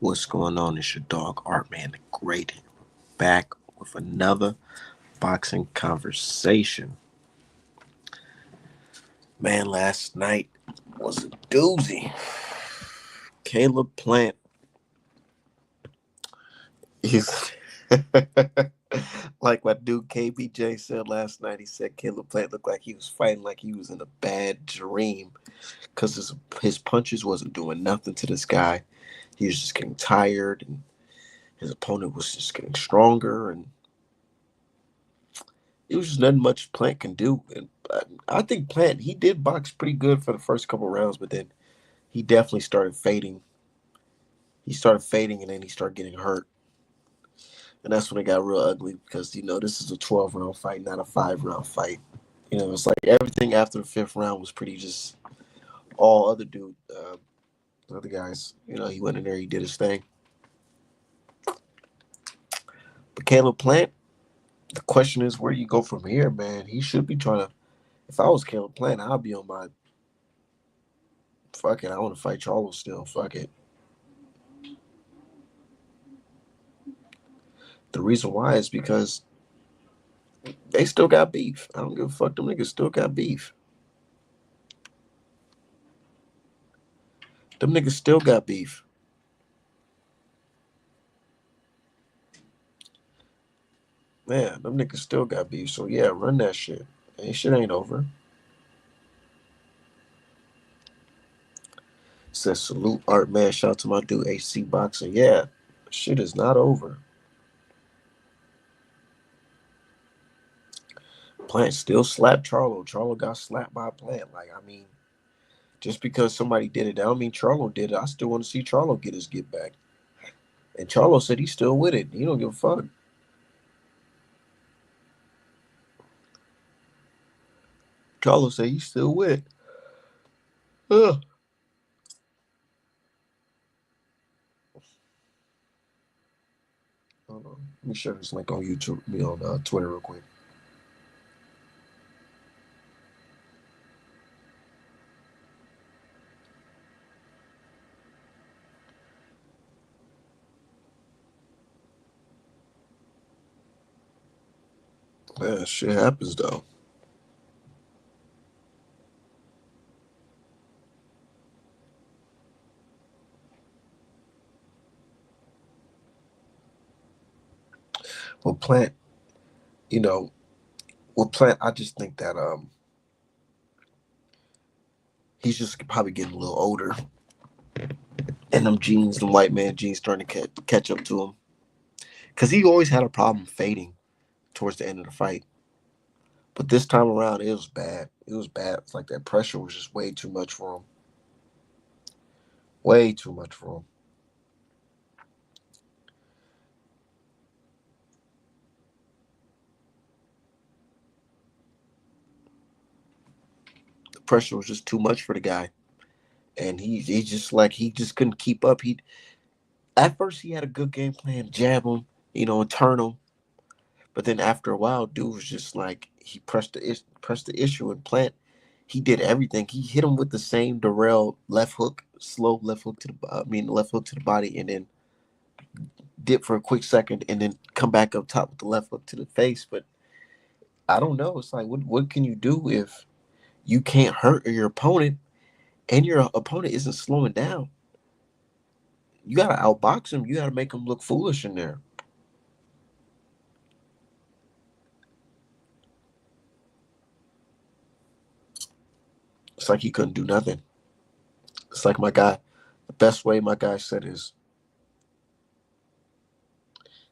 What's going on? It's your dog Art Man the Great, back with another boxing conversation. Man, last night was a doozy. Caleb Plant, he's like my dude KBJ said last night. He said Caleb Plant looked like he was fighting like he was in a bad dream because his punches wasn't doing nothing to this guy. He was just getting tired, and his opponent was just getting stronger, and it was just nothing much Plant can do. And I think Plant, he did box pretty good for the first couple rounds, but then he definitely started fading. He started fading, and then he started getting hurt, and that's when it got real ugly because this is a 12-round fight, not a 5-round fight. It's like everything after the fifth round was pretty just all other dude, the other guys. He went in there, he did his thing. But Caleb Plant, the question is, where do you go from here, man? He should be trying to. If I was Caleb Plant, I'd be on my fuck it. I want to fight Charlo still. Fuck it. The reason why is because they still got beef. I don't give a fuck. Them niggas still got beef. Them niggas still got beef. Man, them niggas still got beef. So yeah, run that shit. Ain't shit ain't over. Says salute Art Man. Shout out to my dude HC Boxing. Yeah, shit is not over. Plant still slapped Charlo. Charlo got slapped by Plant. Like, I mean, just because somebody did it, I don't mean Charlo did it. I still want to see Charlo get his get back. And Charlo said he's still with it. He don't give a fuck. Charlo said he's still with it. Ugh. Hold on. Let me share this link on YouTube, me on Twitter real quick. Yeah, shit happens though. Well, Plant, you know, Plant, I just think that he's just probably getting a little older, and them genes, the white man genes, starting to catch up to him. Cause he always had a problem fading towards the end of the fight, but this time around it was bad. It was bad. It's like that pressure was just way too much for him. Way too much for him. The pressure was just too much for the guy, and he just like he just couldn't keep up. He At first he had a good game plan, jab him, and turn him. But then after a while, dude was just like he pressed the issue and Plant. He did everything. He hit him with the same Darrell left hook, slow left hook to left hook to the body, and then dip for a quick second, and then come back up top with the left hook to the face. But I don't know. It's like what can you do if you can't hurt your opponent and your opponent isn't slowing down? You gotta outbox him. You gotta make him look foolish in there. It's like he couldn't do nothing. It's like my guy. The best way my guy said is,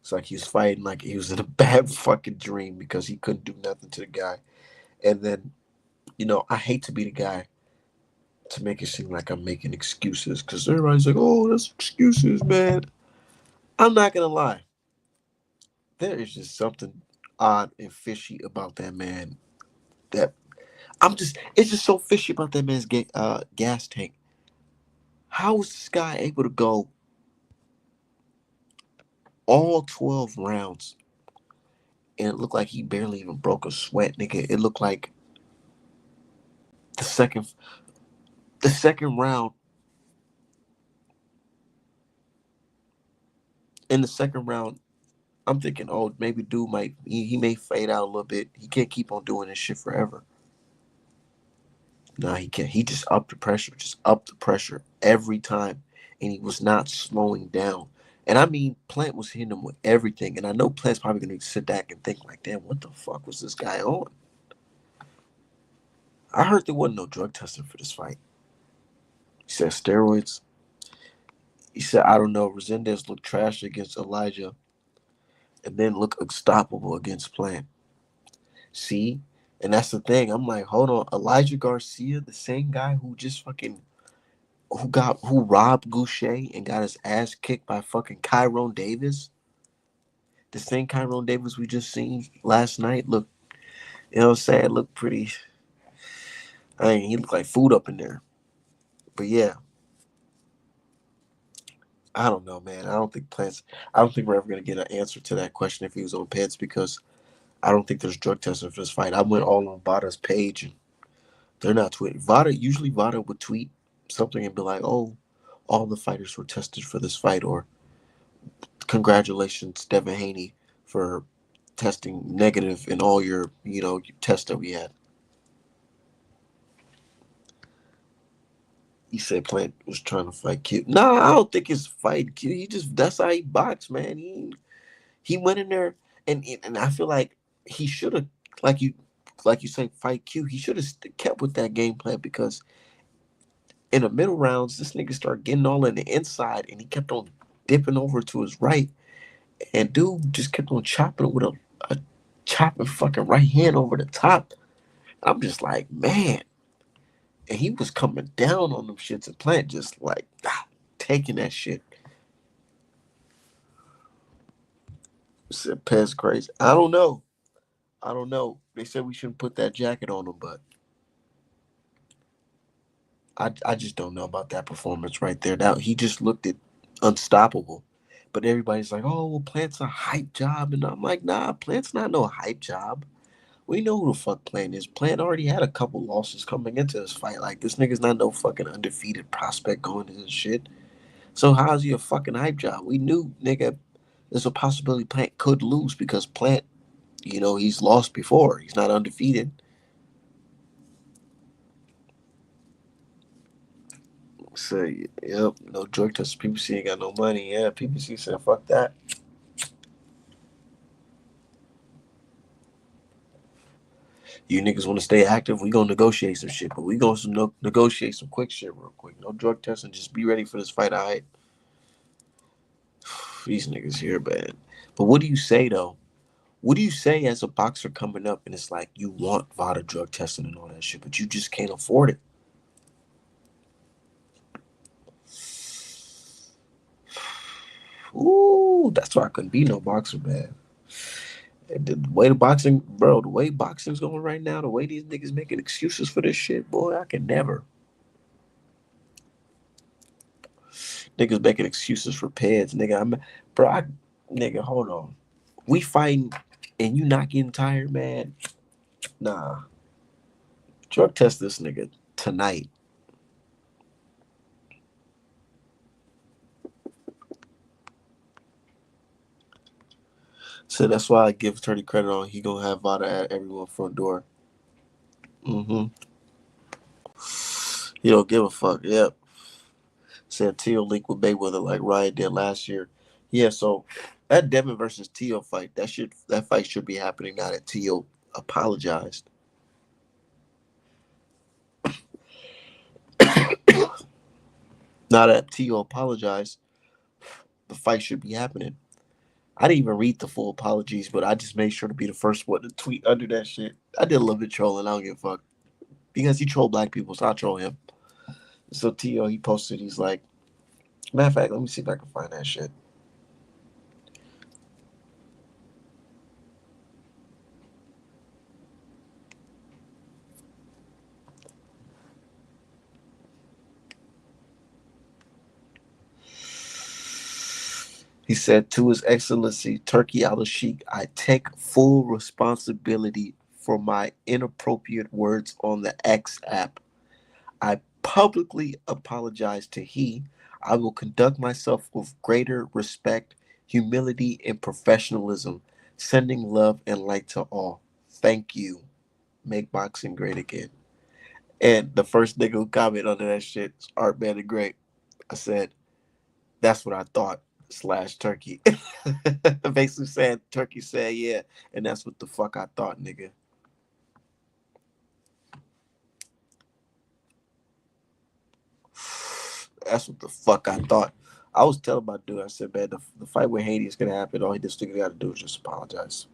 it's like he was fighting like he was in a bad fucking dream because he couldn't do nothing to the guy. And then, I hate to be the guy to make it seem like I'm making excuses because everybody's like, oh, that's excuses, man. I'm not gonna lie. There is just something odd and fishy about that man. That it's just so fishy about that man's gas tank. How was this guy able to go all 12 rounds and it looked like he barely even broke a sweat, nigga? It looked like the second the second round, in the second round, I'm thinking, oh, maybe dude might he may fade out a little bit. He can't keep on doing this shit forever. No, he can't. He just upped the pressure every time, and he was not slowing down. And I mean, Plant was hitting him with everything, and I know Plant's probably gonna sit back and think like, damn, what the fuck was this guy on? I heard there wasn't no drug testing for this fight. He said steroids. He said, I don't know. Resendez looked trash against Elijah, and then looked unstoppable against Plant. See, and that's the thing. I'm like, hold on, Elijah Garcia, the same guy who just fucking who robbed Goucher and got his ass kicked by fucking Kyron Davis. The same Kyron Davis we just seen last night. Look, you know what I'm saying? Look pretty. I mean, he looked like food up in there. But yeah, I don't know, man. I don't think plants. I don't think we're ever gonna get an answer to that question if he was on Pence because I don't think there's drug testing for this fight. I went all on Vada's page and they're not tweeting. Vada would tweet something and be like, "Oh, all the fighters were tested for this fight," or "Congratulations, Devin Haney, for testing negative in all your tests that we had." He said Plant was trying to fight Q. Nah, I don't think it's fight Q. He just that's how he boxed, man. He went in there and I feel like he should have like you like you say fight Q. He should have kept with that game plan because in the middle rounds, this nigga started getting all in the inside and he kept on dipping over to his right. And dude just kept on chopping it with a chopping fucking right hand over the top. I'm just like, man. And he was coming down on them shits and Plant just like taking that shit. Said Pez crazy. I don't know. I don't know. They said we shouldn't put that jacket on him, but I just don't know about that performance right there. Now he just looked at unstoppable. But everybody's like, oh, well, Plant's a hype job. And I'm like, nah, Plant's not no hype job. We know who the fuck Plant is. Plant already had a couple losses coming into this fight. Like, this nigga's not no fucking undefeated prospect going into this shit. So how's he a fucking hype job? We knew, nigga, there's a possibility Plant could lose because Plant, he's lost before. He's not undefeated. So, yep, no drug test. PPC ain't got no money. Yeah, PPC said, fuck that. You niggas want to stay active? We gonna negotiate some shit, but we gonna negotiate some quick shit real quick. No drug testing. Just be ready for this fight. All right. These niggas here, man. But what do you say though? What do you say as a boxer coming up and it's like you want VADA drug testing and all that shit, but you just can't afford it? Ooh, that's why I couldn't be no boxer, man. The way the boxing, bro, the way boxing's going right now, the way these niggas making excuses for this shit, boy, I can never. Niggas making excuses for pads, nigga. Nigga, hold on. We fighting and you not getting tired, man. Nah, drug test this nigga tonight. So that's why I give Attorney credit on he gonna have Vada at everyone's front door. Mm-hmm. He don't give a fuck. Yep. Said Teal link with Mayweather like Ryan did last year. Yeah, so that Devin versus Teal fight, that fight should be happening now that Teal apologized. Now that Teal apologized, the fight should be happening. I didn't even read the full apologies, but I just made sure to be the first one to tweet under that shit. I did a little bit trolling. I don't give a fuck because he trolled black people, so I troll him. So T.O. he posted, he's like, matter of fact, let me see if I can find that shit. He said to His Excellency Turkey Al Sheikh, I take full responsibility for my inappropriate words on the X app. I publicly apologize to he. I will conduct myself with greater respect, humility and professionalism, sending love and light to all. Thank you. Make boxing great again. And the first nigga who commented on that shit is Art Man and Great. I said, that's what I thought. Slash Turkey. Basically said Turkey said yeah, and that's what the fuck I thought, nigga. That's what the fuck I thought. I was telling my dude, I said, man, the fight with Haney is gonna happen. All he just got to do is just apologize.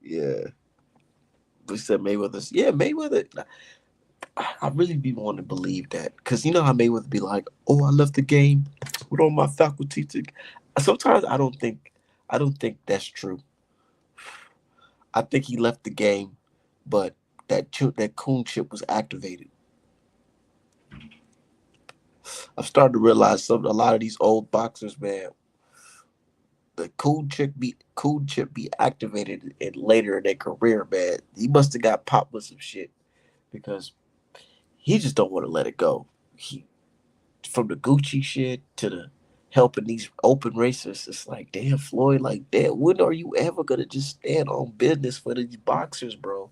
Yeah, we said Mayweather's. Yeah, Mayweather. I really be wanting to believe that because you know how Mayweather be like, "Oh, I left the game with all my faculty to." Sometimes I don't think that's true. I think he left the game, but that coon chip was activated. I've started to realize a lot of these old boxers, man, the coon chip be activated in later in their career, man. He must have got popped with some shit because he just don't want to let it go. He from the Gucci shit to the helping these open races. It's like, damn, Floyd, like, damn, when are you ever gonna just stand on business for these boxers, bro?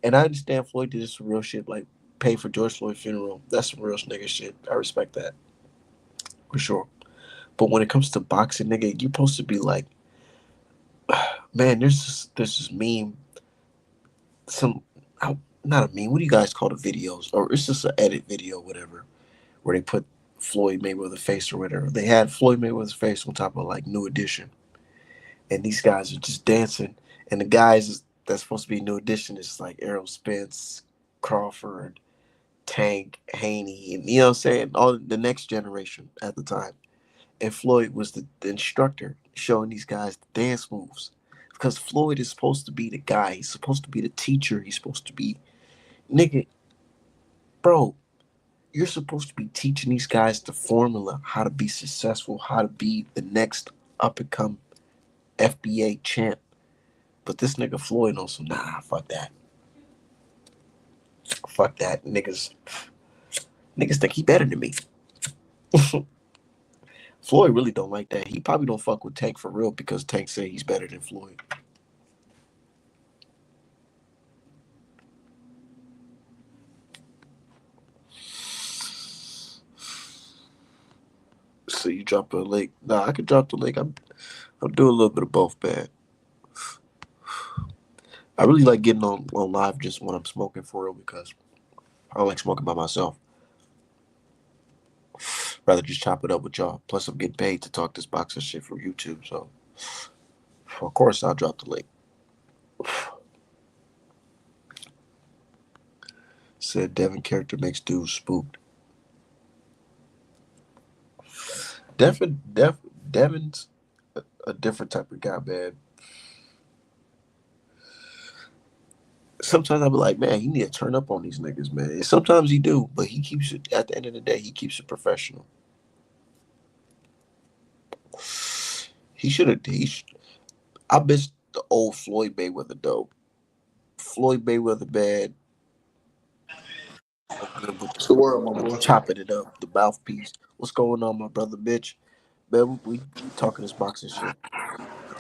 And I understand Floyd did some real shit, like pay for George Floyd's funeral. That's some real nigga shit. I respect that for sure. But when it comes to boxing, nigga, you supposed to be like, man, there's this meme, some not a meme. What do you guys call the videos? Or it's just an edit video, whatever, where they put Floyd Mayweather's face or whatever. They had Floyd Mayweather's face on top of like New Edition, and these guys are just dancing. And the guys that's supposed to be New Edition is like Errol Spence, Crawford, Tank, Haney, and you know what I'm saying, all the next generation at the time. And Floyd was the instructor showing these guys the dance moves. Because Floyd is supposed to be the guy. He's supposed to be the teacher. He's supposed to be nigga, bro. You're supposed to be teaching these guys the formula, how to be successful, how to be the next up and come FBA champ. But this nigga Floyd on some nah, fuck that. Fuck that. Niggas think he better than me. Floyd really don't like that. He probably don't fuck with Tank for real because Tank say he's better than Floyd. So you drop a link. Nah, I could drop the link. I'm doing a little bit of both, man. I really like getting on live just when I'm smoking for real because I don't like smoking by myself. Rather just chop it up with y'all. Plus, I'm getting paid to talk this boxing shit for YouTube, so of course I'll drop the link. Said Devin character makes dudes spooked. Devin, Devin's a different type of guy, man. Sometimes I'll be like, man, he need to turn up on these niggas, man. And sometimes he do, but he keeps it. At the end of the day, he keeps it professional. He should have. I miss the old Floyd Mayweather though. Floyd Mayweather, man, good with What's the word, my boy? chopping it up, the mouthpiece. What's going on, my brother, bitch? Man, we talking this boxing shit.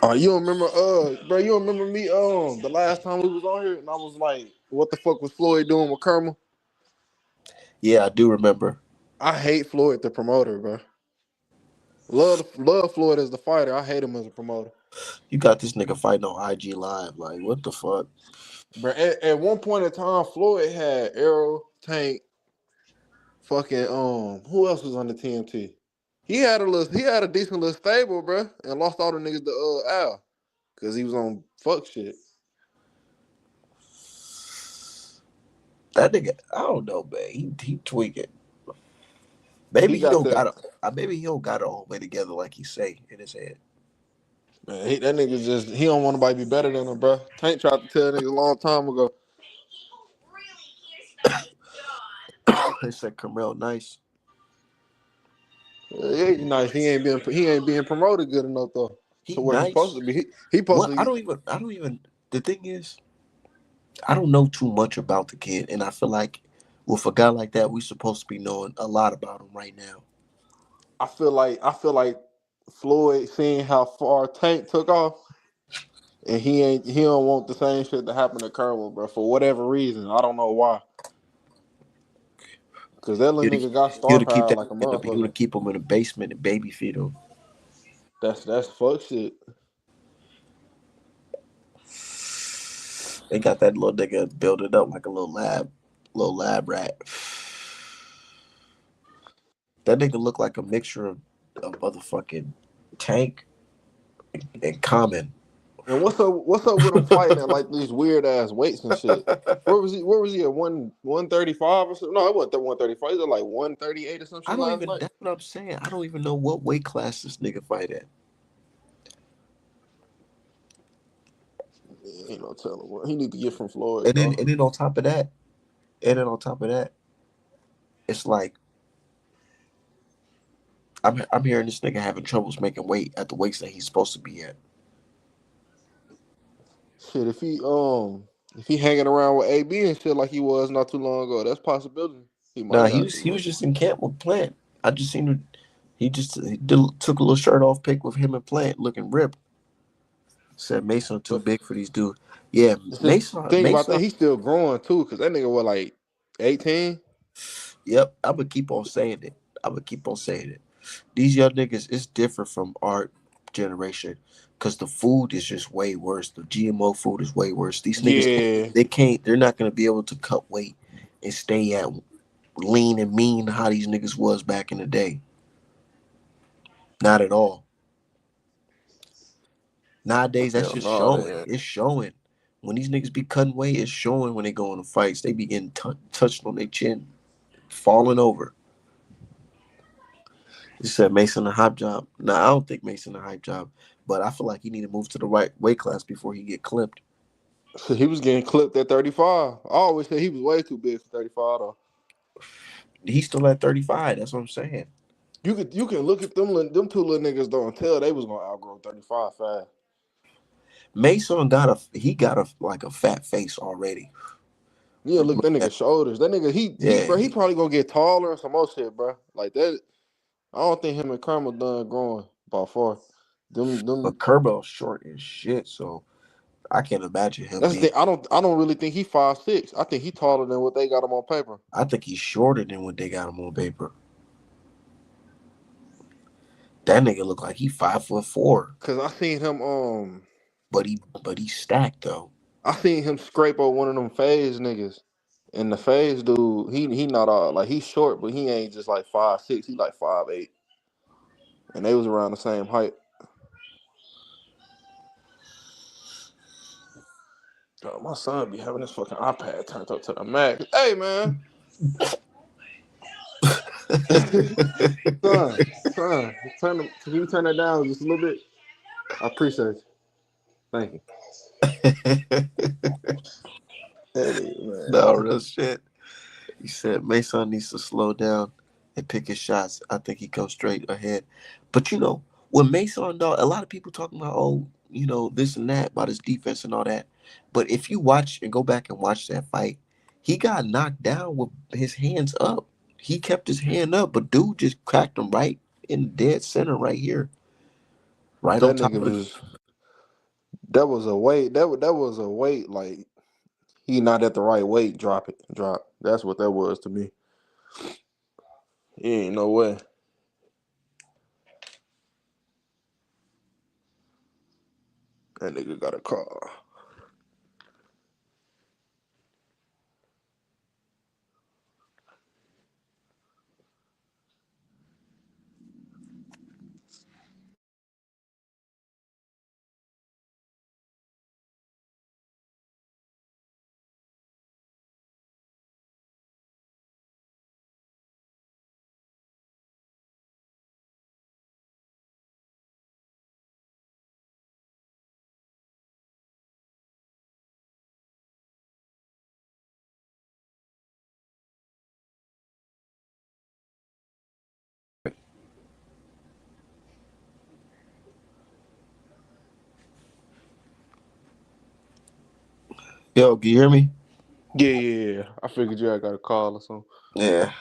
You don't remember, bro? You don't remember me? The last time we was on here, and I was like, "What the fuck was Floyd doing with Kerma?" Yeah, I do remember. I hate Floyd, the promoter, bro. Love Floyd as the fighter. I hate him as a promoter, You got this nigga fighting on IG Live. Like, what the fuck? bro. At one point in time, Floyd had Arrow, Tank, fucking who else was on the TMT? He had a decent little stable, bro, and lost all the niggas to Al because he was on fuck shit. That nigga, I don't know, man. He tweaking. He got that. Maybe he don't got it all the way together like he say in his head. Man, that nigga just he don't want nobody to be better than him, bro. Tank tried to tell niggas a long time ago. They said Carmel nice. Yeah, he nice. He ain't being promoted good enough though to He where he supposed nice. to be. He supposed What? to. I don't even. The thing is, I don't know too much about the kid, and I feel like with a guy like that, we supposed to be knowing a lot about him right now. I feel like Floyd seeing how far Tank took off, and he don't want the same shit to happen to Kerwin, bro. For whatever reason, I don't know why. Cause that You little to nigga got you star to keep power that like a you to motherfucker. keep him in the basement and baby feed him. That's fuck shit. They got that little nigga build it up like a little lab rat. That nigga look like a mixture of motherfucking Tank and Common. And what's up with him fighting at like these weird ass weights and shit? Where was he at 135 or something? No, it wasn't 135. He was at like 138 or some I shit don't last even. night. That's what I'm saying. I don't even know what weight class this nigga fight at. Yeah, ain't no telling what he need to get from Floyd And then though. and then on top of that, and then on top of that, it's like I'm hearing this nigga having troubles making weight at the weights that he's supposed to be at. Shit, if he hanging around with AB and shit like he was not too long ago, that's a possibility. He Nah, might he have was to, he man. was just in camp with Plant. I just seen him. Took a little shirt off pic with him and Plant looking ripped. Said Mason too But big for these dudes. Yeah, it's the Mason. thing about Mason. that, he's still growing too, cause that nigga was like 18. Yep, I'm gonna keep on saying it. I'm gonna keep on saying it. These young niggas is different from our generation, cause the food is just way worse. The GMO food is way worse. These niggas, Yeah. they can't. They're not gonna be able to cut weight and stay at lean and mean how these niggas was back in the day. Not at all. Nowadays, that's Hell just no, showing. they ain't. It's showing. When these niggas be cutting weight, it's showing when they go into fights. They be getting touched on their chin, falling over. You said Mason a hype job. Nah, I don't think Mason a hype job, but I feel like he need to move to the right weight class before he get clipped. So he was getting clipped at 35. I always said he was way too big for 35 though. He's still at 35. That's what I'm saying. You can look at them two little niggas though and tell they was gonna outgrow 35 fast. Mason got a like a fat face already. Yeah, From look that looking at nigga shoulders. That nigga yeah, he probably gonna get taller and some more shit, bro. Like that. I don't think him and Kermit done growing by far. Them. but Kerbal's short as shit, so I can't imagine him That's the being. thing. I don't really think he 5'6". I think he taller than what they got him on paper. I think he's shorter than what they got him on paper. That nigga look like he 5'4", Cause but he's stacked though. I seen him scrape on one of them phase niggas. And the phase dude, he not all like he's short, but he ain't just like 5'6". He like 5'8". And they was around the same height. Oh, my son be having this fucking iPad turned up to the max. Hey man, son, can you turn that down just a little bit? I appreciate you. Thank you. That nigga, No man. real shit. He said Mason needs to slow down and pick his shots. I think he comes straight ahead. But with Mason, dog, a lot of people talking about, oh, this and that about his defense and all that. But if you watch and go back and watch that fight, he got knocked down with his hands up. He kept his hand up, but dude just cracked him right in the dead center right here, right on That top nigga of the. was that was a weight that was a weight like he not at the right weight. Drop it, drop. That's what that was to me. He ain't no way. That nigga got a car. Yo, can you hear me? Yeah, yeah, yeah. I figured you had got a call or something. Yeah,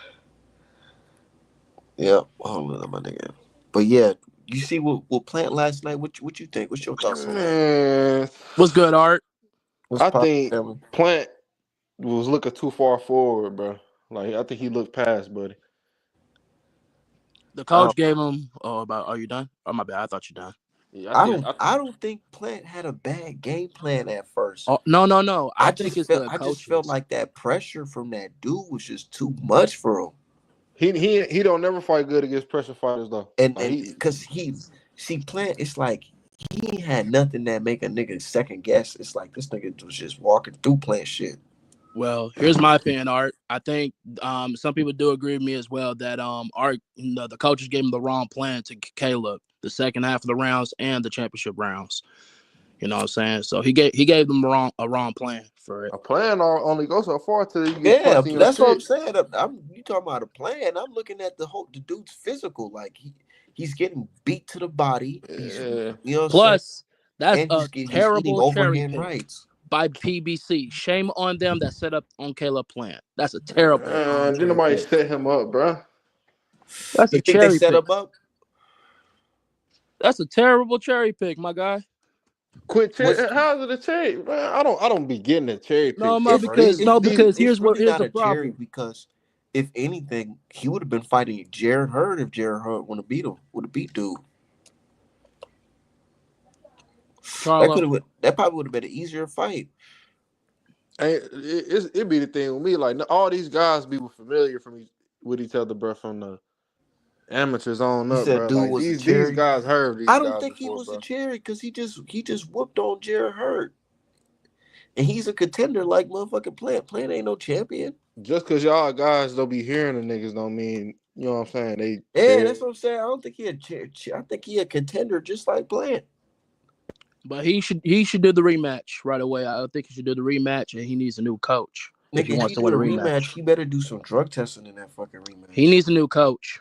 yeah. Hold on, my nigga. But yeah, you see what Plant last night? What you think? What's your thoughts on that? Man, What's good, Art? What's I pop think family? Plant was looking too far forward, bro. Like I think he looked past, buddy. The I coach don't, gave him. Oh, about. Are you done? Oh, my bad. I thought you done. Yeah, I I think don't I don't think Plant had a bad game plan at first. Oh, no, no, no. I think it's the I just felt coaches. like that pressure from that dude was just too much for him. he don't never fight good against pressure fighters though. Like And he because he see Plant, it's like he ain't had nothing that make a nigga second guess. It's like this nigga was just walking through Plant shit. Well, here's my opinion, Art. I think some people do agree with me as well that Art, the coaches gave him the wrong plan to Caleb the second half of the rounds and the championship rounds. You know what I'm saying? So he gave them a wrong plan for it. a plan only goes so far till you get Yeah, punched in your that's what I'm shit. saying. You talking about a plan? I'm looking at the dude's physical. Like he's getting beat to the body. He's Yeah. you know what I'm saying, Plus, that's and a he's eating terrible cherry overhand pick rights. by PBC. Shame on them that set up on Caleb Plant. That's a terrible Didn't cherry nobody pick. set him up, bro. That's You a think they cherry set pick. him up? That's a terrible cherry pick, my guy. Was How's it a cherry, man? I don't be getting a cherry No, pick no, it's stuff. Like because these no, it's these it's because it's really here's not the a Jerry problem, because if anything, he would have been fighting Jared Hurd if Jared Hurd would have beat him. Would have beat dude. Charlo. That probably would have been an easier fight. it be the thing with me. Like all these guys be familiar with each other, bro. From the amateurs on You up, said bro. dude Like was a these Cherry. guys heard these I don't guys think he before, was a bro. Cherry because he just whooped on Jared Hurd. And he's a contender like motherfucking Plant. Plant ain't no champion. Just cause y'all guys don't be hearing the niggas don't mean you know what I'm saying. They Yeah, that's cherry. what I'm saying. I don't think he a I think he a contender just like Plant. But he should do the rematch right away. I think he should do the rematch, and he needs a new coach if he Nigga, if wants he to do win the a rematch, rematch. he better do some drug testing in that fucking He rematch. needs a new coach.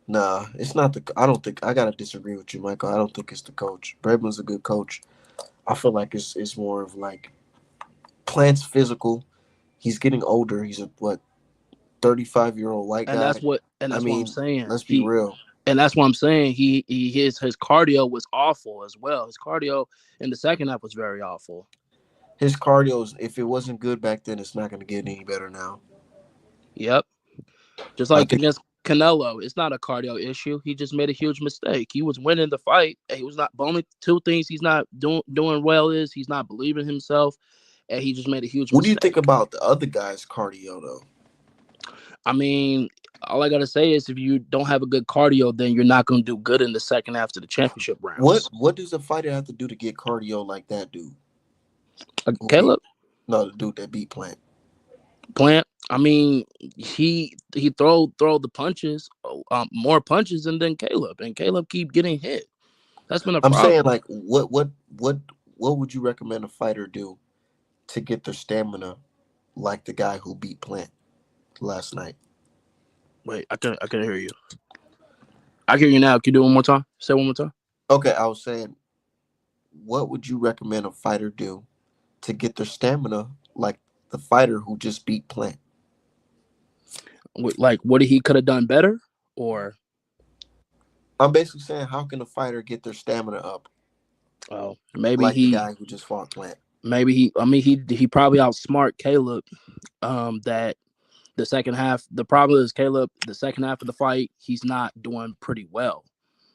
Nah, it's not the. I don't think I gotta disagree with you, Michael. I don't think it's the coach. Bregman's a good coach. I feel like it's more of like Plant's physical. He's getting older. He's a what 35-year-old white And guy. I that's what I'm mean, saying. let's be real. And that's what I'm saying. His cardio was awful as well. His cardio in the second half was very awful. His cardio's if it wasn't good back then, it's not gonna get any better now. Yep. Just I like think. against Canelo, it's not a cardio issue. He just made a huge mistake. He was winning the fight. And he was not. The only two things he's not doing well is he's not believing himself, and he just made a huge What do you think mistake. about the other guy's cardio though? I mean, all I gotta say is if you don't have a good cardio, then you're not gonna do good in the second half of the championship rounds. What does a fighter have to do to get cardio like that dude who beat Caleb no the dude that beat Plant? Plant. I mean, he throw the punches, more punches than Caleb, and Caleb keep getting hit. That's been a I'm saying problem. like what would you recommend a fighter do to get their stamina like the guy who beat Plant last night? Wait, I can hear you. I can hear you now. Can you do it one more time? Say it one more time. Okay, I was saying, what would you recommend a fighter do to get their stamina like the fighter who just beat Plant? Like, what he could have done better, or I'm basically saying, how can a fighter get their stamina up oh, maybe like the he, guy who just fought Plant? maybe he. I mean, he probably outsmart Caleb. That the second half. The problem is Caleb. The second half of the fight, he's not doing pretty well.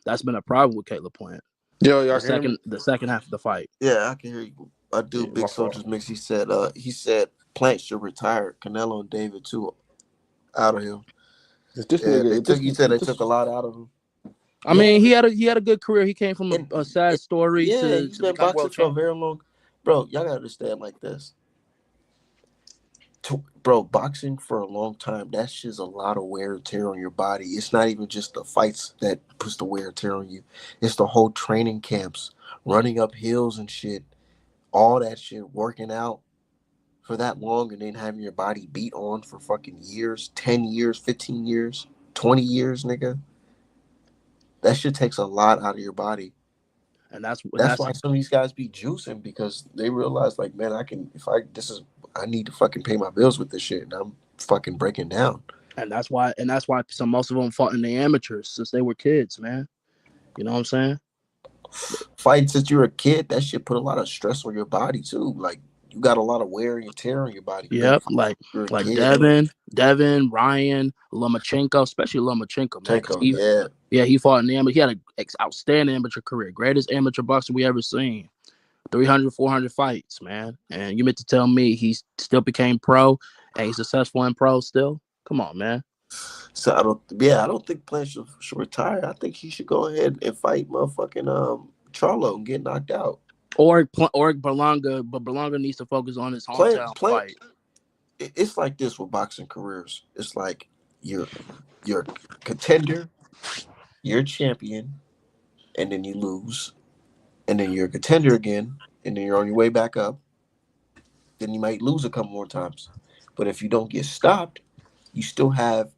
That's been a problem with Caleb Plant. Yo, y'all The can hear me? second half of the fight. Yeah, I can hear you. I do Yeah, Big my fault. Soldiers Mix. He said Plant should retire. Canelo and David too out of him. If this Yeah, nigga, they if this, took. He said if they took a this, lot out of him. I Yeah, mean, he had a good career. He came from and a sad story yeah, to he's been become boxing world for a champion. very long. Bro, y'all gotta understand like this. Bro, boxing for a long time, that's just a lot of wear and tear on your body. It's not even just the fights that puts the wear and tear on you. It's the whole training camps, running up hills and shit, all that shit, working out for that long and then having your body beat on for fucking years, 10 years, 15 years, 20 years, nigga. That shit takes a lot out of your body. and That's that's why some of these guys be juicing because they realize like, man, I can if I this is I need to fucking pay my bills with this shit, and I'm fucking breaking down. and that's why some most of them fought in the amateurs since they were kids, man. You know what I'm saying? Fighting since you're a kid, that shit put a lot of stress on your body too. Like you got a lot of wear and tear on your body. You been Yep, fighting since you're a like kid. Devin, Ryan, Lomachenko, especially Lomachenko, man, because Tanko, yeah. he fought in the amateur. He had an outstanding amateur career, greatest amateur boxer we ever seen. 300, 400 fights, man. And you meant to tell me he still became pro and he's successful in pro still? Come on, man. So I don't think Plant should retire. I think he should go ahead and fight motherfucking Charlo and get knocked out. Or Berlanga, but Berlanga needs to focus on his hometown Plant. fight. It's like this with boxing careers. It's like you're you're a contender, you're a champion, and then you lose, and then you're a contender again, and then you're on your way back up. Then you might lose a couple more times, but if you don't get stopped, you still have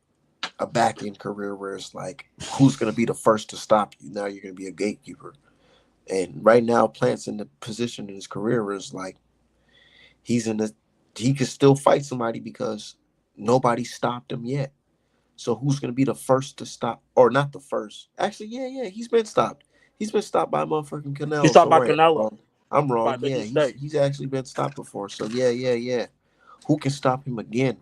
a back end career where it's like who's gonna be the first to stop you? Now you're gonna be a gatekeeper. And right now, Plant's in the position in his career where it's like he's in the he could still fight somebody because nobody stopped him yet. So who's gonna be the first to stop, or not the first? Actually, yeah, he's been stopped. He's been stopped by motherfucking He's Canelo. talking So about wait, Canelo I'm by a wrong. big Yeah, mistake. he's actually been stopped before. So yeah. Who can stop him again?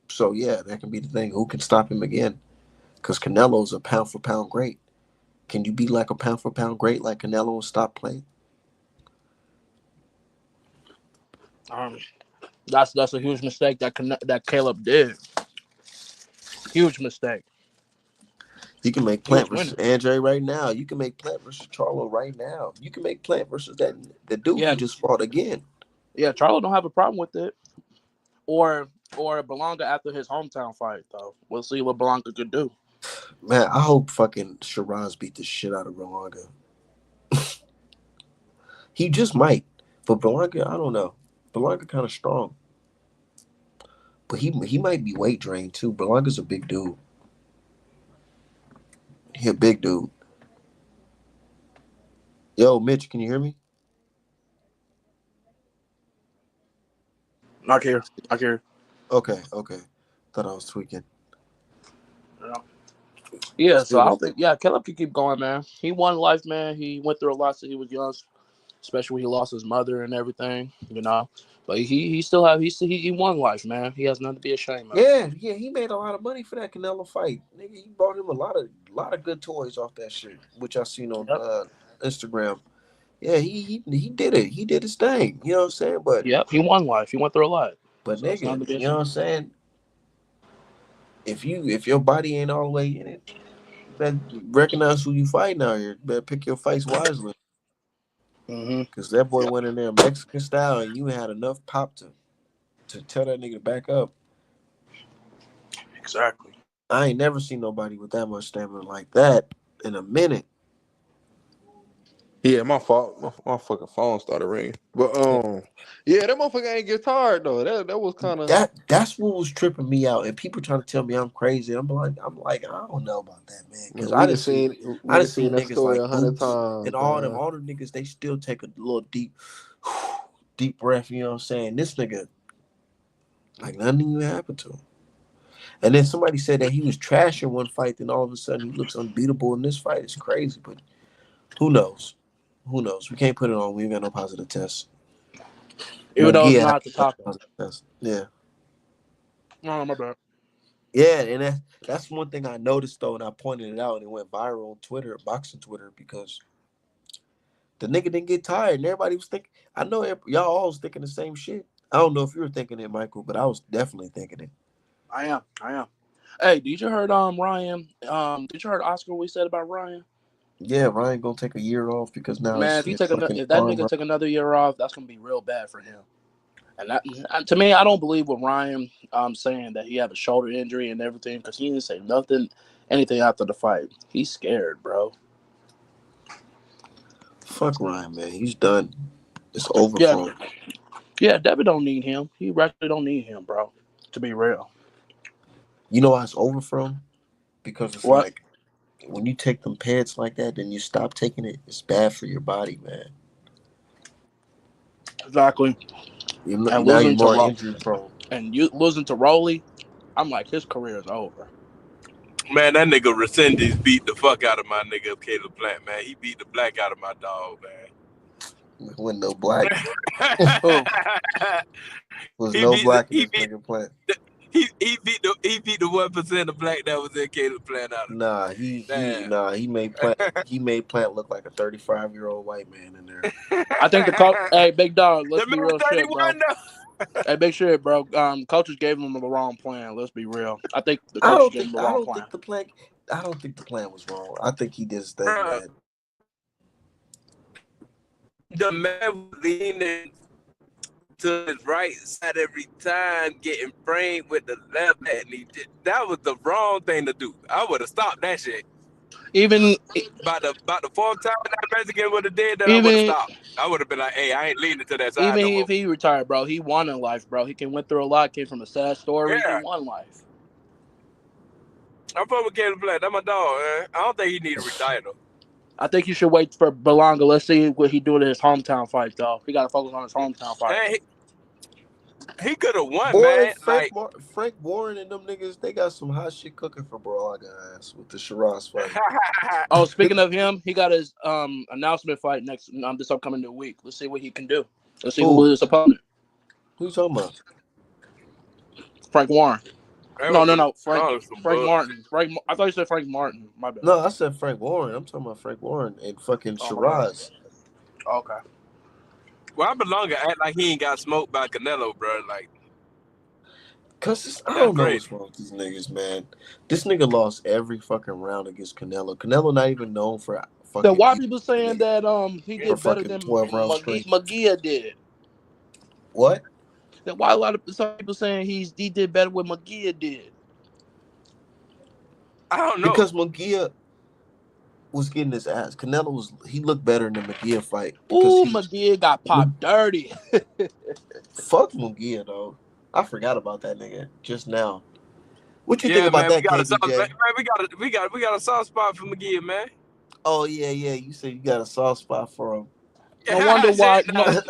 So yeah, that can be the thing. Who can stop him again? Because Canelo's a pound for pound great. Can you be like a pound for pound great like Canelo and stop playing? Um, that's a huge mistake that Caleb did. Huge mistake. You can make He Plant was versus winning. Andre right now. You can make Plant versus Charlo right now. You can make Plant versus that the dude Yeah, who just fought again. yeah. Charlo don't have a problem with it. Or Belonga after his hometown fight though. We'll see what Belonga could do. Man, I hope fucking Shiraz beat the shit out of Berlanga. He just might. But Berlanga, I don't know. Berlanga kind of strong. But he might be weight drained too. Berlanga's a big dude. He a big dude. Yo, Mitch, can you hear me? I care. I care. Okay. Thought I was tweaking. Yeah. Yeah, so Still I got don't think Caleb can keep going, man. He won life, man. He went through a lot since he was young, especially when he lost his mother and everything, you know. But he still have he won life, man. He has nothing to be ashamed of. yeah, he made a lot of money for that Canelo fight. Nigga, he bought him a lot of good toys off that shit, which I seen on Yep. Instagram. Yeah, he did it. He did his thing. You know what I'm saying? Yep. He won life. He went through a lot. But So it's nigga, nothing to be you know what ashamed I'm saying? If your body ain't all the way in it, you better recognize who you fighting out here. You better pick your fights wisely. of. Mm-hmm. Cause that boy Yep. went in there Mexican style and you had enough pop to tell that nigga to back up. Exactly. I ain't never seen nobody with that much stamina like that in a minute. Yeah, my fault. My fucking phone started ringing. But yeah, that motherfucker ain't get tired though. That was kind of. That's what was tripping me out, and people trying to tell me I'm crazy. I'm like I don't know about that, man, because We done seen I we done done seen seen that niggas story like 100 Boots and times, man. all the niggas they still take a little deep breath. You know what I'm saying? This nigga like nothing even happened to him. And then somebody said that he was trash in one fight, then all of a sudden he looks unbeatable in this fight. It's crazy, but who knows? Who knows? We can't put it on. We ain't got no positive tests. Even though it's Mungia not the has a topic. positive test. Yeah. No, my bad. Yeah, and that's one thing I noticed though, and I pointed it out, and it went viral on Twitter, boxing Twitter, because the nigga didn't get tired, and everybody was thinking. I know y'all all was thinking the same shit. I don't know if you were thinking it, Michael, but I was definitely thinking it. I am. I am. Hey, did you heard Ryan? Did you heard Oscar what he said about Ryan? Yeah, Ryan gonna take a year off because now Man, his fucking if that arm. nigga took another year off, that's gonna be real bad for him. And to me, I don't believe what Ryan saying that he had a shoulder injury and everything because he didn't say nothing, anything after the fight. He's scared, bro. Fuck Ryan, man. He's done. It's over Yeah, for him. yeah. Devitt don't need him. He actually don't need him, bro. To be real. You know why it's over for him? Because it's What? like when you take them pets like that, then you stop taking it. It's bad for your body, man. Exactly. And Now you're losing to more injury prone. losing to Rolly, I'm like, his career is over. Man, that nigga Resendez beat the fuck out of my nigga Caleb Plant, man. He beat the black out of my dog, When no black man. Who? was he no beat black in he this beat nigga plant. he beat the 1% of black that was in Caleb Plant out of me. Nah, he Damn. nah he made Plant look like a 35-year-old white man in there. I think the coach. Hey, big dog. Let's The be man real shit, bro. 31 though. Hey, big shit, bro. Coaches gave him the wrong plan. Let's be real. I think the coaches gave him the wrong plan. I don't think the plan was wrong. I think he did his thing, Bro, man. the man was leaning to his right side every time, getting framed with the left hand. That was the wrong thing to do. I would have stopped that shit. Even About the fourth time that Mexican would have did that, I would have even stopped. I would have been like, hey, I ain't leaning to that side even no if more. he retired, bro, he won in life, bro. He went through a lot. Came from a sad story. He Yeah, won life. I'm from Caleb Black. That's my dog, man. I don't think he need to retire though. I think you should wait for Belonga. Let's see what he do in his hometown fight, though. He got to focus on his hometown fight. And he could have won, Boy, man. Like, Frank Warren and them niggas, they got some hot shit cooking for Braga ass with the Shiraz fight. Oh, speaking of him, he got his announcement fight next this upcoming new week. Let's see what he can do. Let's see who Who? his opponent. Who you talking about? Frank Warren. that No, was no, some, no. some Frank bull. Martin. I thought you said Frank Martin. My bad. No, I said Frank Warren. I'm talking about Frank Warren and fucking Oh my bad. Shiraz. Okay. Well, I belong to act like he ain't got smoked by Canelo, bro. Like, I that's don't know crazy. what's wrong with these niggas, man. This nigga lost every fucking round against Canelo. Canelo not even known for Then fucking why beating people the saying nigga that he for did better fucking than 12 rounds straight. McGee did? What? Then why a lot of some people saying he did better what McGee did? I don't know. Because Munguia was getting his ass. He looked better in the Munguia fight because Ooh, McGee got popped dirty. fuck Munguia though. I forgot about that nigga just now. What you think Yeah, about man, we that, got a soft, man, KBJ? we got a soft spot for McGee, man. Oh yeah. You said you got a soft spot for him. No wonder why. Shit, no.